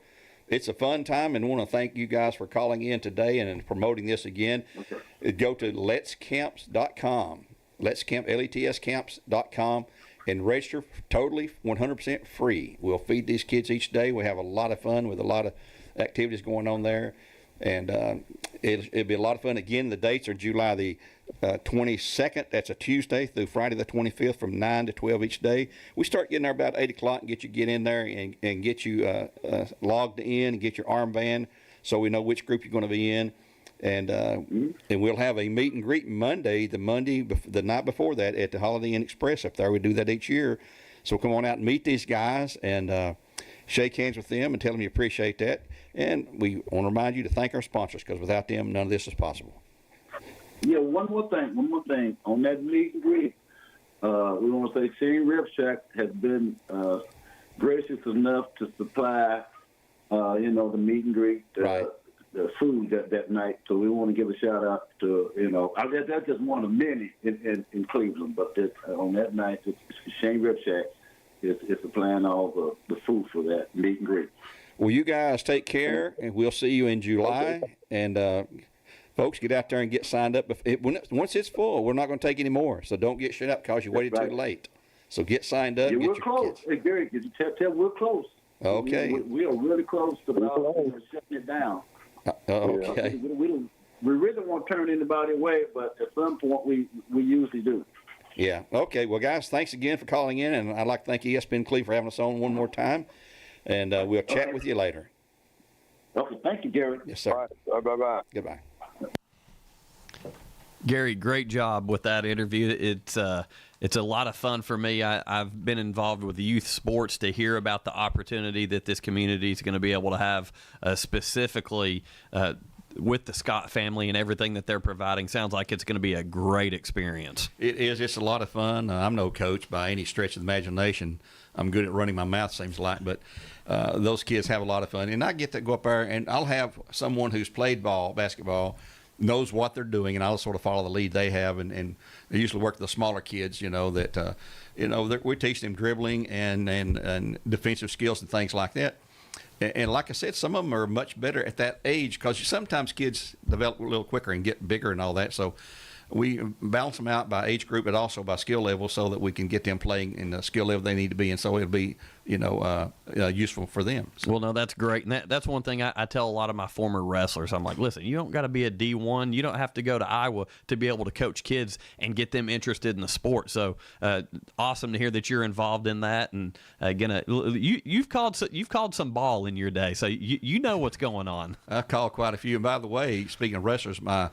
it's a fun time, and want to thank you guys for calling in today and promoting this again. Okay. Go to letscamps.com, letscamps.com, and register totally 100% free. We'll feed these kids each day. We have a lot of fun with a lot of activities going on there, and it'll be a lot of fun. Again, the dates are July the 22nd. That's a Tuesday through Friday the 25th from 9 to 12 each day. We start getting there about 8 o'clock and get in there and get you logged in and get your armband so we know which group you're going to be in. And we'll have a meet and greet Monday, the night before that at the Holiday Inn Express up there. We do that each year. So come on out and meet these guys and shake hands with them and tell them you appreciate that. And we want to remind you to thank our sponsors, because without them, none of this is possible. Yeah, one more thing. On that meet and greet, we want to say Shane Rib Shack has been gracious enough to supply, the meet and greet, the food that night. So we want to give a shout out to, that's just one of many in Cleveland. But on that night, Shane Rib Shack is supplying all the food for that meet and greet. Well, you guys take care, and we'll see you in July. Okay. And folks, get out there and get signed up. Once it's full, we're not going to take any more. So don't get shut up because you waited too late. So get signed up. Yeah, get we're your close. kids. Hey, Gary, could you tell we're close? Okay. We are really close to shutting it down. Okay. We really won't turn anybody away, but at some point we usually do. Yeah. Okay. Well, guys, thanks again for calling in, and I'd like to thank ESPN Cleveland for having us on one more time, and we'll chat with you later. Okay. Thank you, Gary. Yes, sir. All right. Bye-bye. Goodbye. Gary, great job with that interview. It's a lot of fun for me. I've been involved with youth sports to hear about the opportunity that this community is going to be able to have, specifically with the Scott family and everything that they're providing. Sounds like it's going to be a great experience. It is. It's a lot of fun. I'm no coach by any stretch of the imagination. I'm good at running my mouth, seems like, but those kids have a lot of fun. And I get to go up there, and I'll have someone who's played basketball, knows what they're doing, and I'll sort of follow the lead they have, and they usually work with the smaller kids, that we teach them dribbling and defensive skills and things like that. And like I said, some of them are much better at that age because sometimes kids develop a little quicker and get bigger and all that. So we balance them out by age group, but also by skill level, so that we can get them playing in the skill level they need to be, and so it'll be, useful for them. So. Well, no, that's great, and that's one thing I tell a lot of my former wrestlers. I'm like, listen, you don't got to be a D1. You don't have to go to Iowa to be able to coach kids and get them interested in the sport. So awesome to hear that you're involved in that, and you've called some ball in your day, so you know what's going on. I've called quite a few. And by the way, speaking of wrestlers, my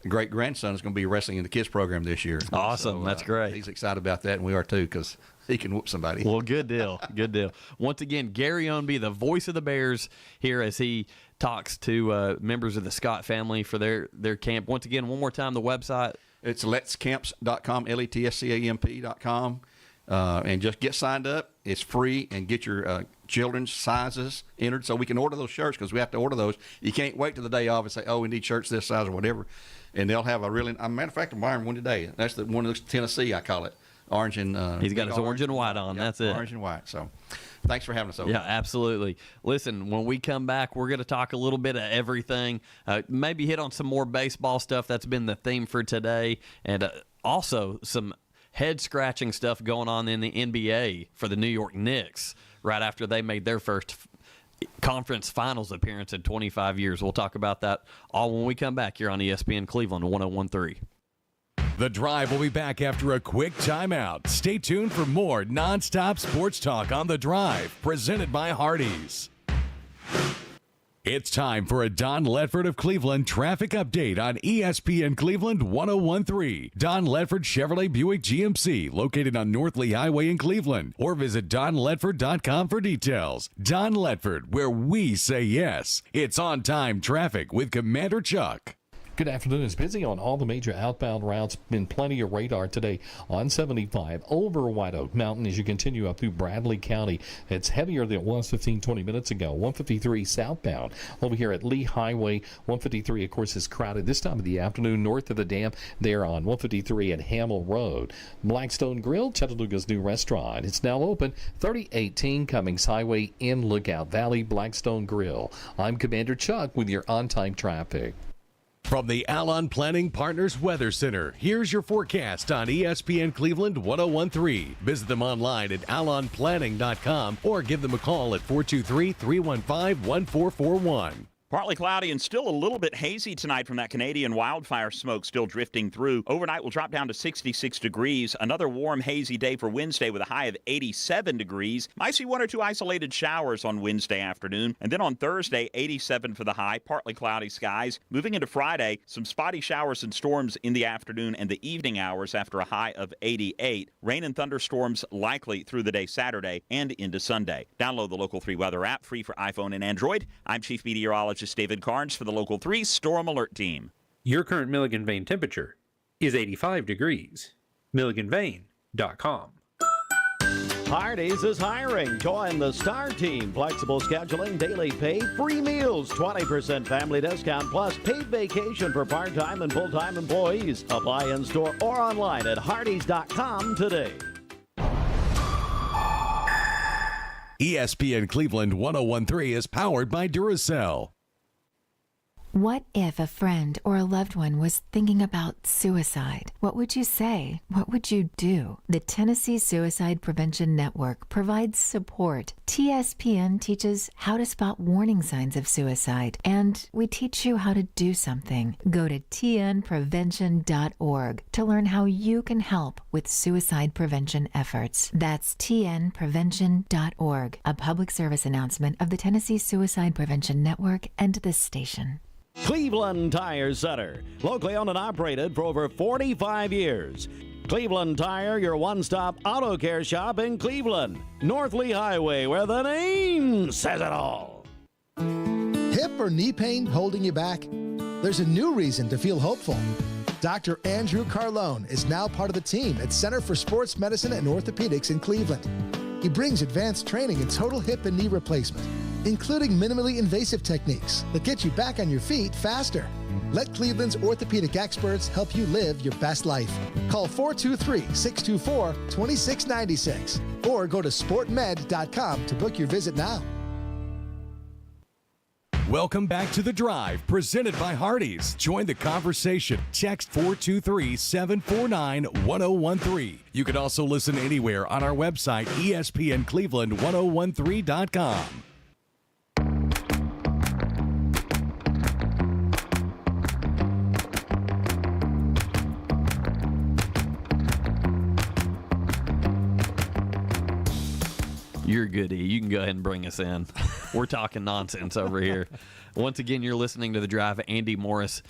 great-grandson is going to be wrestling in the kids program this year. Awesome. So, that's great. He's excited about that, and we are too, because he can whoop somebody. Well, good deal. Good deal. Once again, Gary Ownby, the voice of the Bears, here as he talks to members of the Scott family for their camp. Once again, one more time, the website. It's letscamps.com, letscamp.com. And just get signed up. It's free, and get your children's sizes entered so we can order those shirts, because we have to order those. You can't wait till the day of and say, we need shirts this size or whatever. And they'll have a matter of fact, I'm wearing one today. That's one of those Tennessee, I call it. Orange and he's got his orange and white on. That's it. Orange and white. So thanks for having us over. Yeah, absolutely. Listen, when we come back, we're going to talk a little bit of everything. Maybe hit on some more baseball stuff. That's been the theme for today. And also some head-scratching stuff going on in the NBA for the New York Knicks right after they made their first conference finals appearance in 25 years. We'll talk about that all when we come back here on ESPN Cleveland 101.3. The Drive will be back after a quick timeout. Stay tuned for more nonstop sports talk on The Drive, presented by Hardees. It's time for a Don Ledford of Cleveland traffic update on ESPN Cleveland 101.3. Don Ledford Chevrolet Buick GMC, located on North Lee Highway in Cleveland. Or visit donledford.com for details. Don Ledford, where we say yes. It's on-time traffic with Commander Chuck. Good afternoon. It's busy on all the major outbound routes. Been plenty of radar today on 75 over White Oak Mountain as you continue up through Bradley County. It's heavier than it was 20 minutes ago. 153 southbound over here at Lee Highway. 153, of course, is crowded this time of the afternoon north of the dam there on 153 at Hamill Road. Blackstone Grill, Chattanooga's new restaurant. It's now open. 3018 Cummings Highway in Lookout Valley, Blackstone Grill. I'm Commander Chuck with your on-time traffic. From the Alon Planning Partners Weather Center, here's your forecast on ESPN Cleveland 101.3. Visit them online at alonplanning.com or give them a call at 423-315-1441. Partly cloudy and still a little bit hazy tonight from that Canadian wildfire smoke still drifting through. Overnight will drop down to 66 degrees. Another warm, hazy day for Wednesday with a high of 87 degrees. Might see one or two isolated showers on Wednesday afternoon. And then on Thursday, 87 for the high, partly cloudy skies. Moving into Friday, some spotty showers and storms in the afternoon and the evening hours after a high of 88. Rain and thunderstorms likely through the day Saturday and into Sunday. Download the Local 3 weather app, free for iPhone and Android. I'm Chief Meteorologist David Carnes for the Local 3 Storm Alert Team. Your current Milligan Vane temperature is 85 degrees. MilliganVane.com. Hardees is hiring. Join the Star Team. Flexible scheduling, daily pay, free meals, 20% family discount, plus paid vacation for part-time and full-time employees. Apply in store or online at Hardees.com today. ESPN Cleveland 1013 is powered by Duracell. What if a friend or a loved one was thinking about suicide? What would you say? What would you do? The Tennessee Suicide Prevention Network provides support. TSPN teaches how to spot warning signs of suicide, and we teach you how to do something. Go to tnprevention.org to learn how you can help with suicide prevention efforts. That's tnprevention.org, a public service announcement of the Tennessee Suicide Prevention Network and this station. Cleveland Tire Center, locally owned and operated for over 45 years. Cleveland Tire, your one-stop auto care shop in Cleveland. North Lee Highway, where the name says it all. Hip or knee pain holding you back? There's a new reason to feel hopeful. Dr. Andrew Carlone is now part of the team at Center for Sports Medicine and Orthopedics in Cleveland. He brings advanced training in total hip and knee replacement, including minimally invasive techniques that get you back on your feet faster. Let Cleveland's orthopedic experts help you live your best life. Call 423-624-2696 or go to sportmed.com to book your visit now. Welcome back to The Drive, presented by Hardees. Join the conversation. Text 423-749-1013. You can also listen anywhere on our website, ESPNCleveland1013.com. You're good, E. You can go ahead and bring us in. We're talking nonsense over here. Once again, you're listening to The Drive. Andy Morris,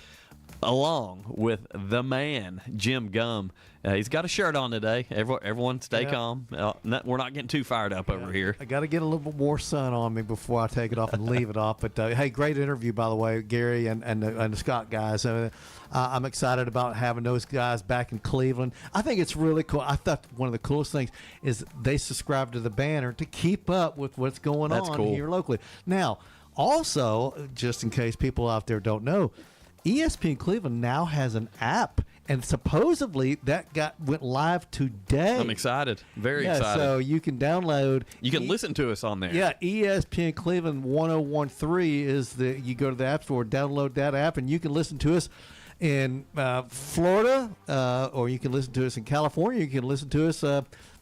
along with the man, Jim Gum. He's got a shirt on today. Everyone stay calm. We're not getting too fired up over here. I got to get a little bit more sun on me before I take it off and leave it off. But, hey, great interview, by the way, Gary and the Scott guys. I'm excited about having those guys back in Cleveland. I think it's really cool. I thought one of the coolest things is they subscribe to the banner to keep up with what's going on here locally. Now, also, just in case people out there don't know, ESPN Cleveland now has an app, and supposedly that went live today. I'm excited. Very excited. So you can download. You can listen to us on there. Yeah, ESPN Cleveland 1013 is you go to the App Store, download that app, and you can listen to us in Florida, or you can listen to us in California. You can listen to us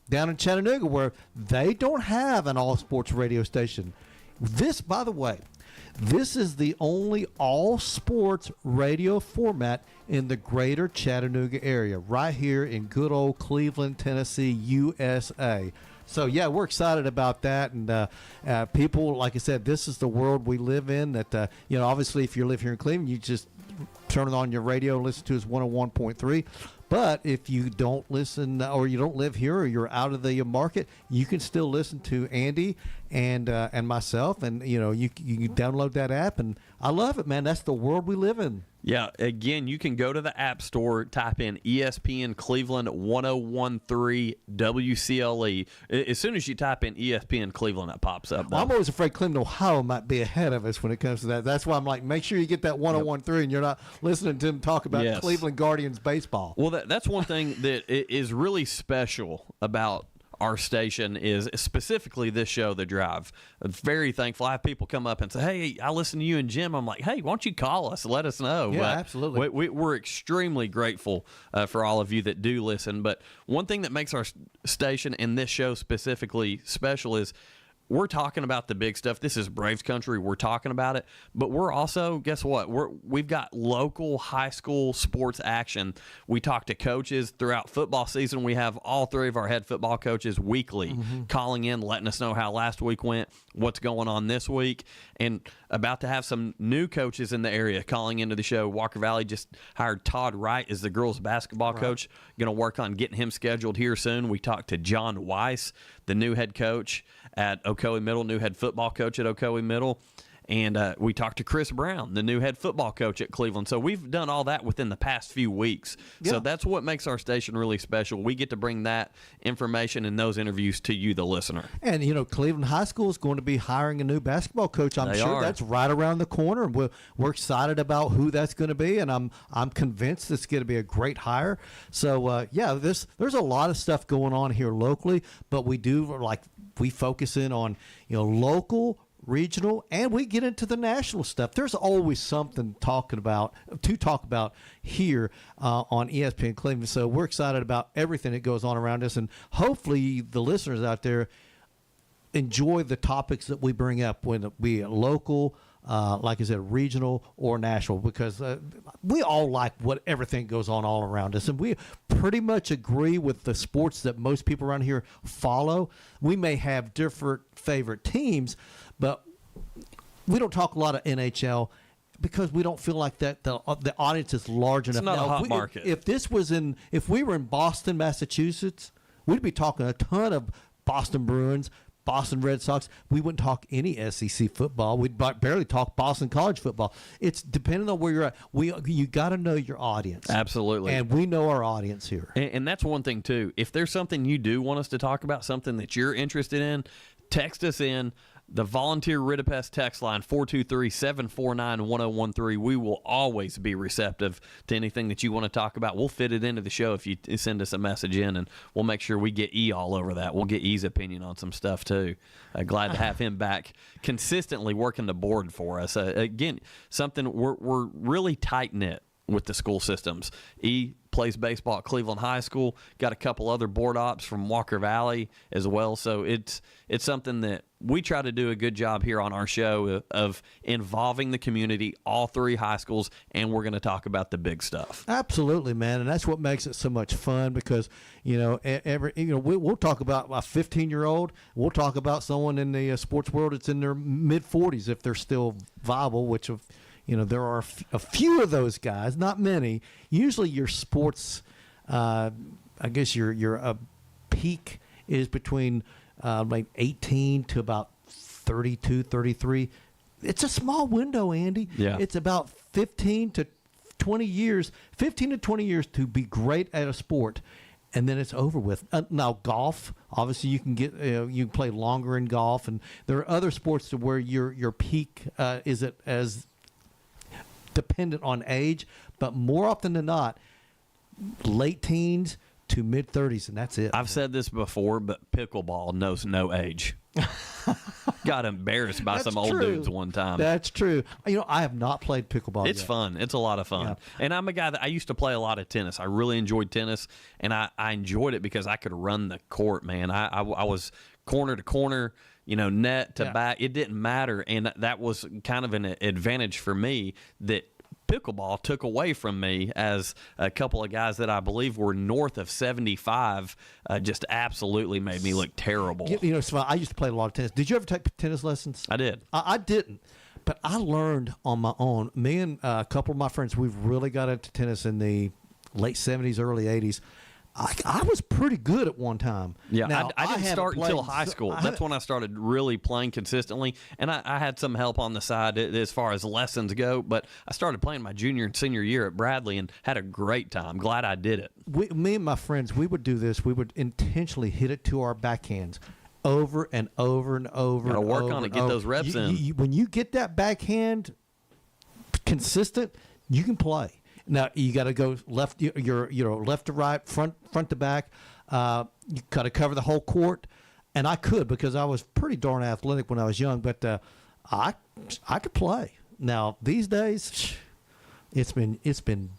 down in Chattanooga, where they don't have an all-sports radio station. This, by the way, this is the only all-sports radio format in the greater Chattanooga area, right here in good old Cleveland, Tennessee, USA. So, yeah, we're excited about that. And people, like I said, this is the world we live in. That, obviously, if you live here in Cleveland, you just turn it on your radio and listen to us 101.3. But if you don't listen, or you don't live here, or you're out of the market, you can still listen to Andy and myself, and you can download that app. And I love it, man. That's the world we live in. Yeah, again, you can go to the App Store, type in ESPN Cleveland 1013 WCLE. As soon as you type in ESPN Cleveland, that pops up. Well, I'm always afraid Cleveland, Ohio might be ahead of us when it comes to that. That's why I'm like, make sure you get that 1013 and you're not listening to them talk about Cleveland Guardians baseball. Well, that's one thing that is really special about our station, is specifically this show, The Drive. I'm very thankful. I have people come up and say, hey, I listen to you and Jim. I'm like, hey, why don't you call us? Let us know. Yeah, but absolutely. We're extremely grateful for all of you that do listen. But one thing that makes our station and this show specifically special is we're talking about the big stuff. This is Braves country. We're talking about it. But we're also, guess what? We've got local high school sports action. We talk to coaches throughout football season. We have all three of our head football coaches weekly calling in, letting us know how last week went, what's going on this week, and about to have some new coaches in the area calling into the show. Walker Valley just hired Todd Wright as the girls basketball coach. Going to work on getting him scheduled here soon. We talked to John Weiss, the new head coach at Ocoee Middle, new head football coach at Ocoee Middle. And we talked to Chris Brown, the new head football coach at Cleveland. So we've done all that within the past few weeks. Yeah. So that's what makes our station really special. We get to bring that information and those interviews to you, the listener. And, Cleveland High School is going to be hiring a new basketball coach. I'm They sure are. that's right around the corner. We're excited about who that's going to be, and I'm convinced it's going to be a great hire. So, there's a lot of stuff going on here locally, but we focus in on, local, regional, and we get into the national stuff. There's always something to talk about here on ESPN Cleveland. So we're excited about everything that goes on around us, and hopefully the listeners out there enjoy the topics that we bring up, when it be local, like I said, regional or national, because we all like everything goes on all around us, and we pretty much agree with the sports that most people around here follow. We may have different favorite teams, but we don't talk a lot of NHL because we don't feel like that the audience is large enough. It's not now, a hot market. If we were in Boston, Massachusetts, we'd be talking a ton of Boston Bruins, Boston Red Sox. We wouldn't talk any SEC football. We'd barely talk Boston College football. It's depending on where you're at. You got to know your audience. Absolutely. And we know our audience here. And that's one thing, too. If there's something you do want us to talk about, something that you're interested in, text us in. The Volunteer Ridipest text line, 423-749-1013. We will always be receptive to anything that you want to talk about. We'll fit it into the show if you send us a message in, and we'll make sure we get E all over that. We'll get E's opinion on some stuff, too. Glad to have him back consistently working the board for us. Again, something we're really tight-knit with the school systems. E plays baseball at Cleveland High School, got a couple other board ops from Walker Valley as well. So it's something that we try to do a good job here on our show of involving the community, all three high schools, and we're going to talk about the big stuff. Absolutely, man, and that's what makes it so much fun, because we'll talk about a 15-year-old, we'll talk about someone in the sports world that's in their mid-40s if they're still viable, which there are a few of those guys, not many. Usually your sports, I guess your peak is between like 18 to about 32, 33. It's a small window, Andy. Yeah. It's about 15 to 20 years to be great at a sport, and then it's over with. Now, golf, obviously you can you can play longer in golf, and there are other sports to where your peak isn't as dependent on age, but more often than not, late teens to mid 30s, and that's it. I've said this before, but pickleball knows no age. Got embarrassed by some old dudes one time. That's true. I have not played pickleball It's yet. fun. It's a lot of fun. Yeah. And I'm a guy that I used to play a lot of tennis. I really enjoyed tennis, and I enjoyed it because I could run the court, man. I was corner to corner, net to back. It didn't matter, and that was kind of an advantage for me that pickleball took away from me, as a couple of guys that I believe were north of 75 just absolutely made me look terrible. I used to play a lot of tennis. Did you ever take tennis lessons? I did. I didn't, but I learned on my own. Me and a couple of my friends, we've really got into tennis in the late 70s, early 80s. I was pretty good at one time. Yeah, now, I didn't start until high school. That's when I started really playing consistently, and I had some help on the side as far as lessons go, but I started playing my junior and senior year at Bradley and had a great time. Glad I did it. Me and my friends, we would do this. We would intentionally hit it to our backhands over and over and over. Gotta work on it, get those reps in. When you get that backhand consistent, you can play. Now you got to go left. You're left to right, front to back. You got to cover the whole court, and I could because I was pretty darn athletic when I was young. But I could play. Now these days, it's been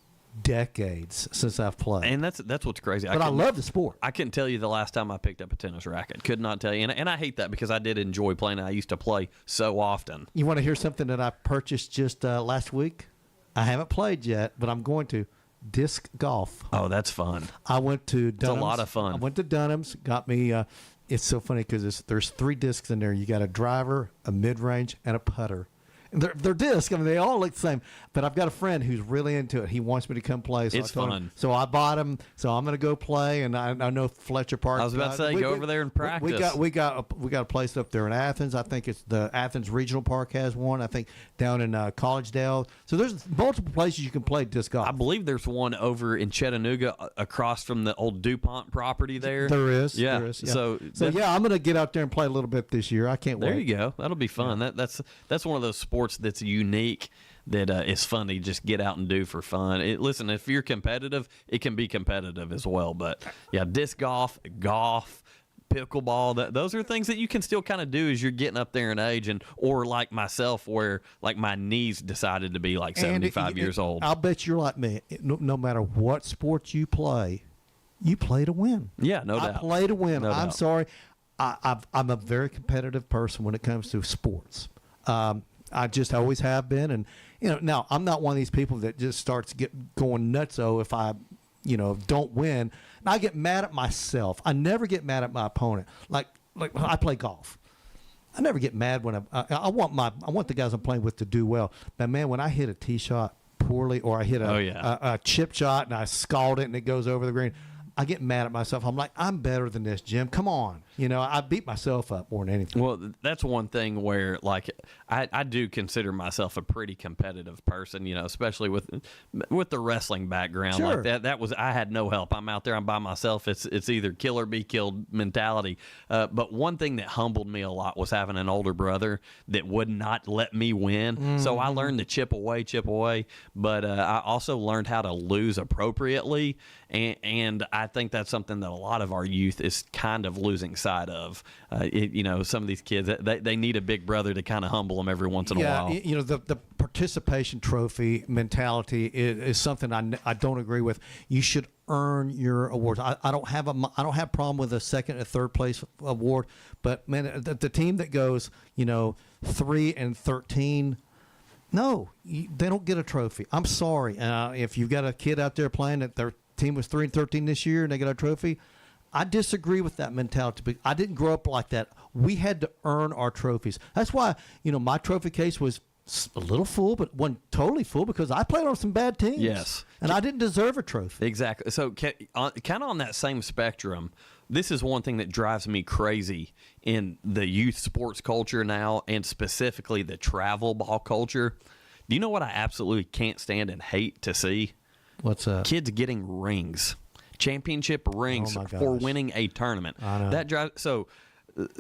decades since I've played, and that's what's crazy. But I love the sport. I couldn't tell you the last time I picked up a tennis racket. Could not tell you, and I hate that because I did enjoy playing. I used to play so often. You want to hear something that I purchased just last week? I haven't played yet, but I'm going to. Disc golf. Oh, that's fun. I went to Dunham's. It's a lot of fun. I went to Dunham's, got me, it's so funny because there's 3 discs in there. You got a driver, a mid-range, and a putter. They're disc. I mean, they all look the same. But I've got a friend who's really into it. He wants me to come play. So It's I told fun. him, so I bought him. So I'm going to go play. And I know Fletcher Park. I was about to say, go over there and practice. We got a place up there in Athens. I think it's the Athens Regional Park has one. I think down in Collegedale. So there's multiple places you can play disc golf. I believe there's one over in Chattanooga across from the old DuPont property there. There is. Yeah. There is, yeah. So yeah, I'm going to get out there and play a little bit this year. I can't wait. There you go. That'll be fun. Yeah. That's one of those sports that's unique that is fun to just get out and do for fun. Listen, if you're competitive, it can be competitive as well. But yeah, disc golf, pickleball, those are things that you can still kind of do as you're getting up there in age, or like myself, where like my knees decided to be like 75 years old. I'll bet you're like me. No matter what sport you play to win. Yeah, no doubt. I play to win. No I'm doubt. sorry. I'm a very competitive person when it comes to sports. I just always have been, and now I'm not one of these people that just starts going nutso if I, don't win. And I get mad at myself. I never get mad at my opponent. Like I play golf. I never get mad when I want the guys I'm playing with to do well. But man, when I hit a tee shot poorly, or I hit a chip shot and I scald it and it goes over the green, I get mad at myself. I'm like, I'm better than this, Jim. Come on. I beat myself up more than anything. Well, that's one thing where, like, I do consider myself a pretty competitive person, especially with the wrestling background. Sure. Like that was, I had no help. I'm out there, I'm by myself. It's either kill or be killed mentality. But one thing that humbled me a lot was having an older brother that would not let me win. Mm-hmm. So I learned to chip away. But I also learned how to lose appropriately. And I think that's something that a lot of our youth is kind of losing sight of. Some of these kids, they need a big brother to kind of humble them every once in a while. The participation trophy mentality is something I don't agree with. You should earn your awards. I don't have a problem with a second or third place award, but man, the team that goes 3-13. No, they don't get a trophy. I'm sorry. If you've got a kid out there playing that their team was 3-13 this year and they got a trophy, I disagree with that mentality. But I didn't grow up like that. We had to earn our trophies. That's why my trophy case was a little full, but wasn't totally full because I played on some bad teams. Yes, and I didn't deserve a trophy. Exactly. So kind of on that same spectrum, this is one thing that drives me crazy in the youth sports culture now, and specifically the travel ball culture. Do you know what I absolutely can't stand and hate to see? What's that? Kids getting rings, championship rings for winning a tournament. I know. That drives. So,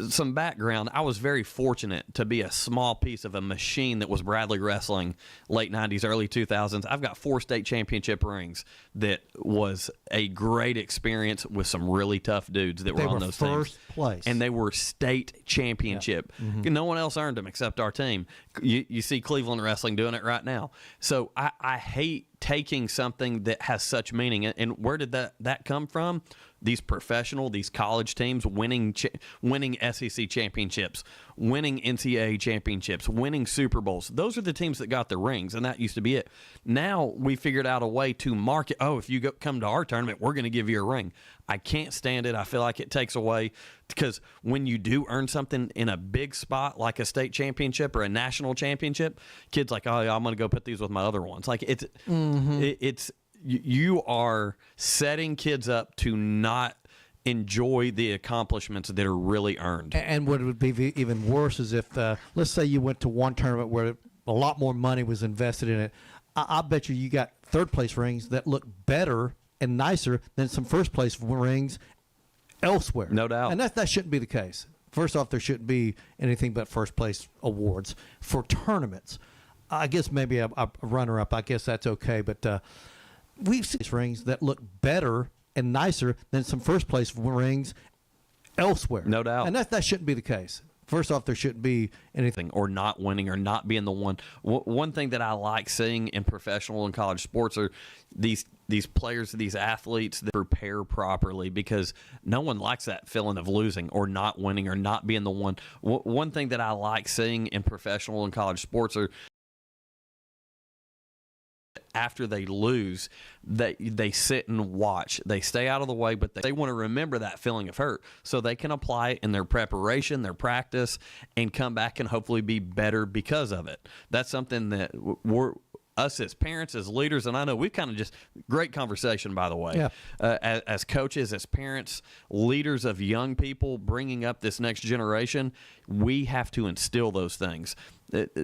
some background. I was very fortunate to be a small piece of a machine that was Bradley Wrestling, late 90s, early 2000s. I've got 4 state championship rings. That was a great experience with some really tough dudes that were on those first teams. Place. And they were state championship. Yeah. Mm-hmm. No one else earned them except our team. You see Cleveland Wrestling doing it right now. So I hate taking something that has such meaning. And where did that come from? These these college teams winning SEC championships, winning NCAA championships, winning Super Bowls. Those are the teams that got the rings, and that used to be it. Now we figured out a way to market, if you come to our tournament, we're going to give you a ring. I can't stand it. I feel like it takes away, because when you do earn something in a big spot like a state championship or a national championship, kids like, I'm going to go put these with my other ones. Like it's you are setting kids up to not enjoy the accomplishments that are really earned. And what would be even worse is if, let's say you went to one tournament where a lot more money was invested in it. I bet you got third place rings that look better and nicer than some first place rings elsewhere. No doubt. And that shouldn't be the case. First off, there shouldn't be anything but first place awards for tournaments. I guess maybe a runner-up, I guess that's okay, but we've seen rings that look better and nicer than some first place rings elsewhere. No doubt. And that shouldn't be the case. First off, there shouldn't be anything. Or not winning or not being the one. One thing that I like seeing in professional and college sports are these players, these athletes that prepare properly, because no one likes that feeling of losing or not winning or not being the one. One thing that I like seeing in professional and college sports are after they lose, they sit and watch. They stay out of the way, but they want to remember that feeling of hurt so they can apply it in their preparation, their practice, and come back and hopefully be better because of it. That's something that us as parents, as leaders, and I know we've kind of just great conversation, by the way, as coaches, as parents, leaders of young people, bringing up this next generation, we have to instill those things.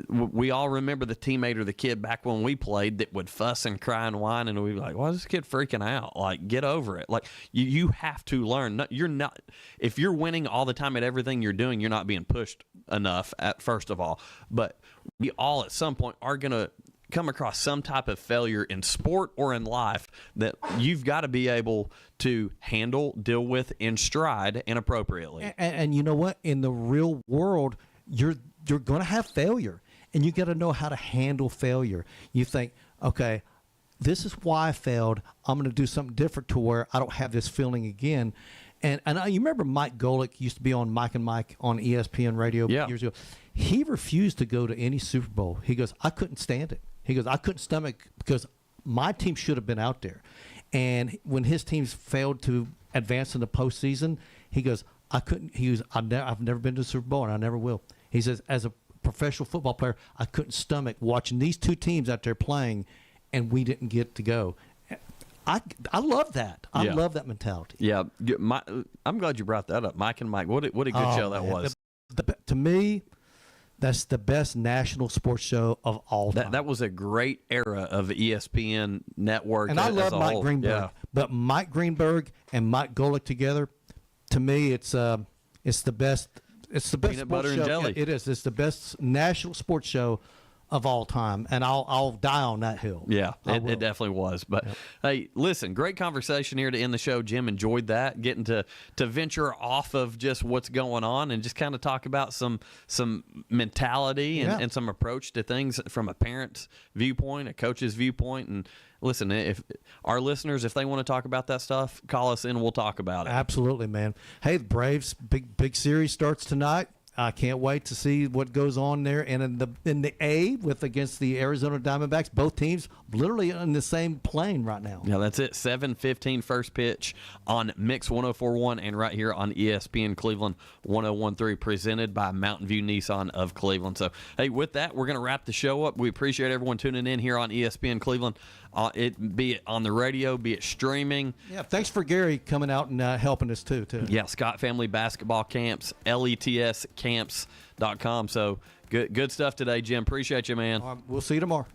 We all remember the teammate or the kid back when we played that would fuss and cry and whine, and we'd be like, why is this kid freaking out? Like, get over it. Like, you have to learn. You're not, if you're winning all the time at everything you're doing, you're not being pushed enough, first of all. But we all at some point are going to come across some type of failure in sport or in life that you've got to be able to handle, deal with in stride and appropriately. And you know what? In the real world, you're going to have failure, and you got to know how to handle failure. You think, okay, this is why I failed. I'm going to do something different to where I don't have this feeling again. And you remember Mike Golick used to be on Mike and Mike on ESPN radio years ago. He refused to go to any Super Bowl. He goes, I couldn't stand it. He goes, I couldn't stomach because my team should have been out there. And when his teams failed to advance in the postseason, he goes, I couldn't. He goes, I've never been to the Super Bowl, and I never will. He says, as a professional football player, I couldn't stomach watching these two teams out there playing, and we didn't get to go. I love that. I love that mentality. Yeah, I'm glad you brought that up. Mike and Mike, what a good show that was. To me, that's the best national sports show of all time. That was a great era of ESPN network. And I love Mike Greenberg. But Mike Greenberg and Mike Golick together, to me, it's the best. It's the best peanut sports butter and show. jelly. It is. It's the best national sports show of all time, and I'll die on that hill. Yeah, it definitely was. But hey, listen, great conversation here to end the show. Jim, enjoyed that, getting to venture off of just what's going on and just kind of talk about some mentality and some approach to things from a parent's viewpoint, a coach's viewpoint. And listen, if our listeners, if they want to talk about that stuff, call us in. We'll talk about it. Absolutely, man. Hey, the Braves big series starts tonight. I can't wait to see what goes on there. And in the A against the Arizona Diamondbacks, both teams literally on the same plane right now. Yeah, that's it. 7:15 first pitch on Mix 104.1 and right here on ESPN Cleveland 101.3, presented by Mountain View Nissan of Cleveland. So, hey, with that, we're going to wrap the show up. We appreciate everyone tuning in here on ESPN Cleveland, be it on the radio, be it streaming. Yeah, thanks for Gary coming out and helping us too. Yeah, Scott Family Basketball Camps, LETScamps.com. So good stuff today, Jim. Appreciate you, man. We'll see you tomorrow.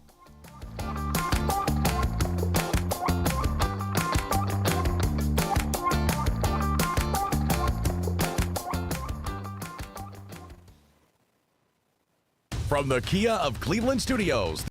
From the Kia of Cleveland Studios.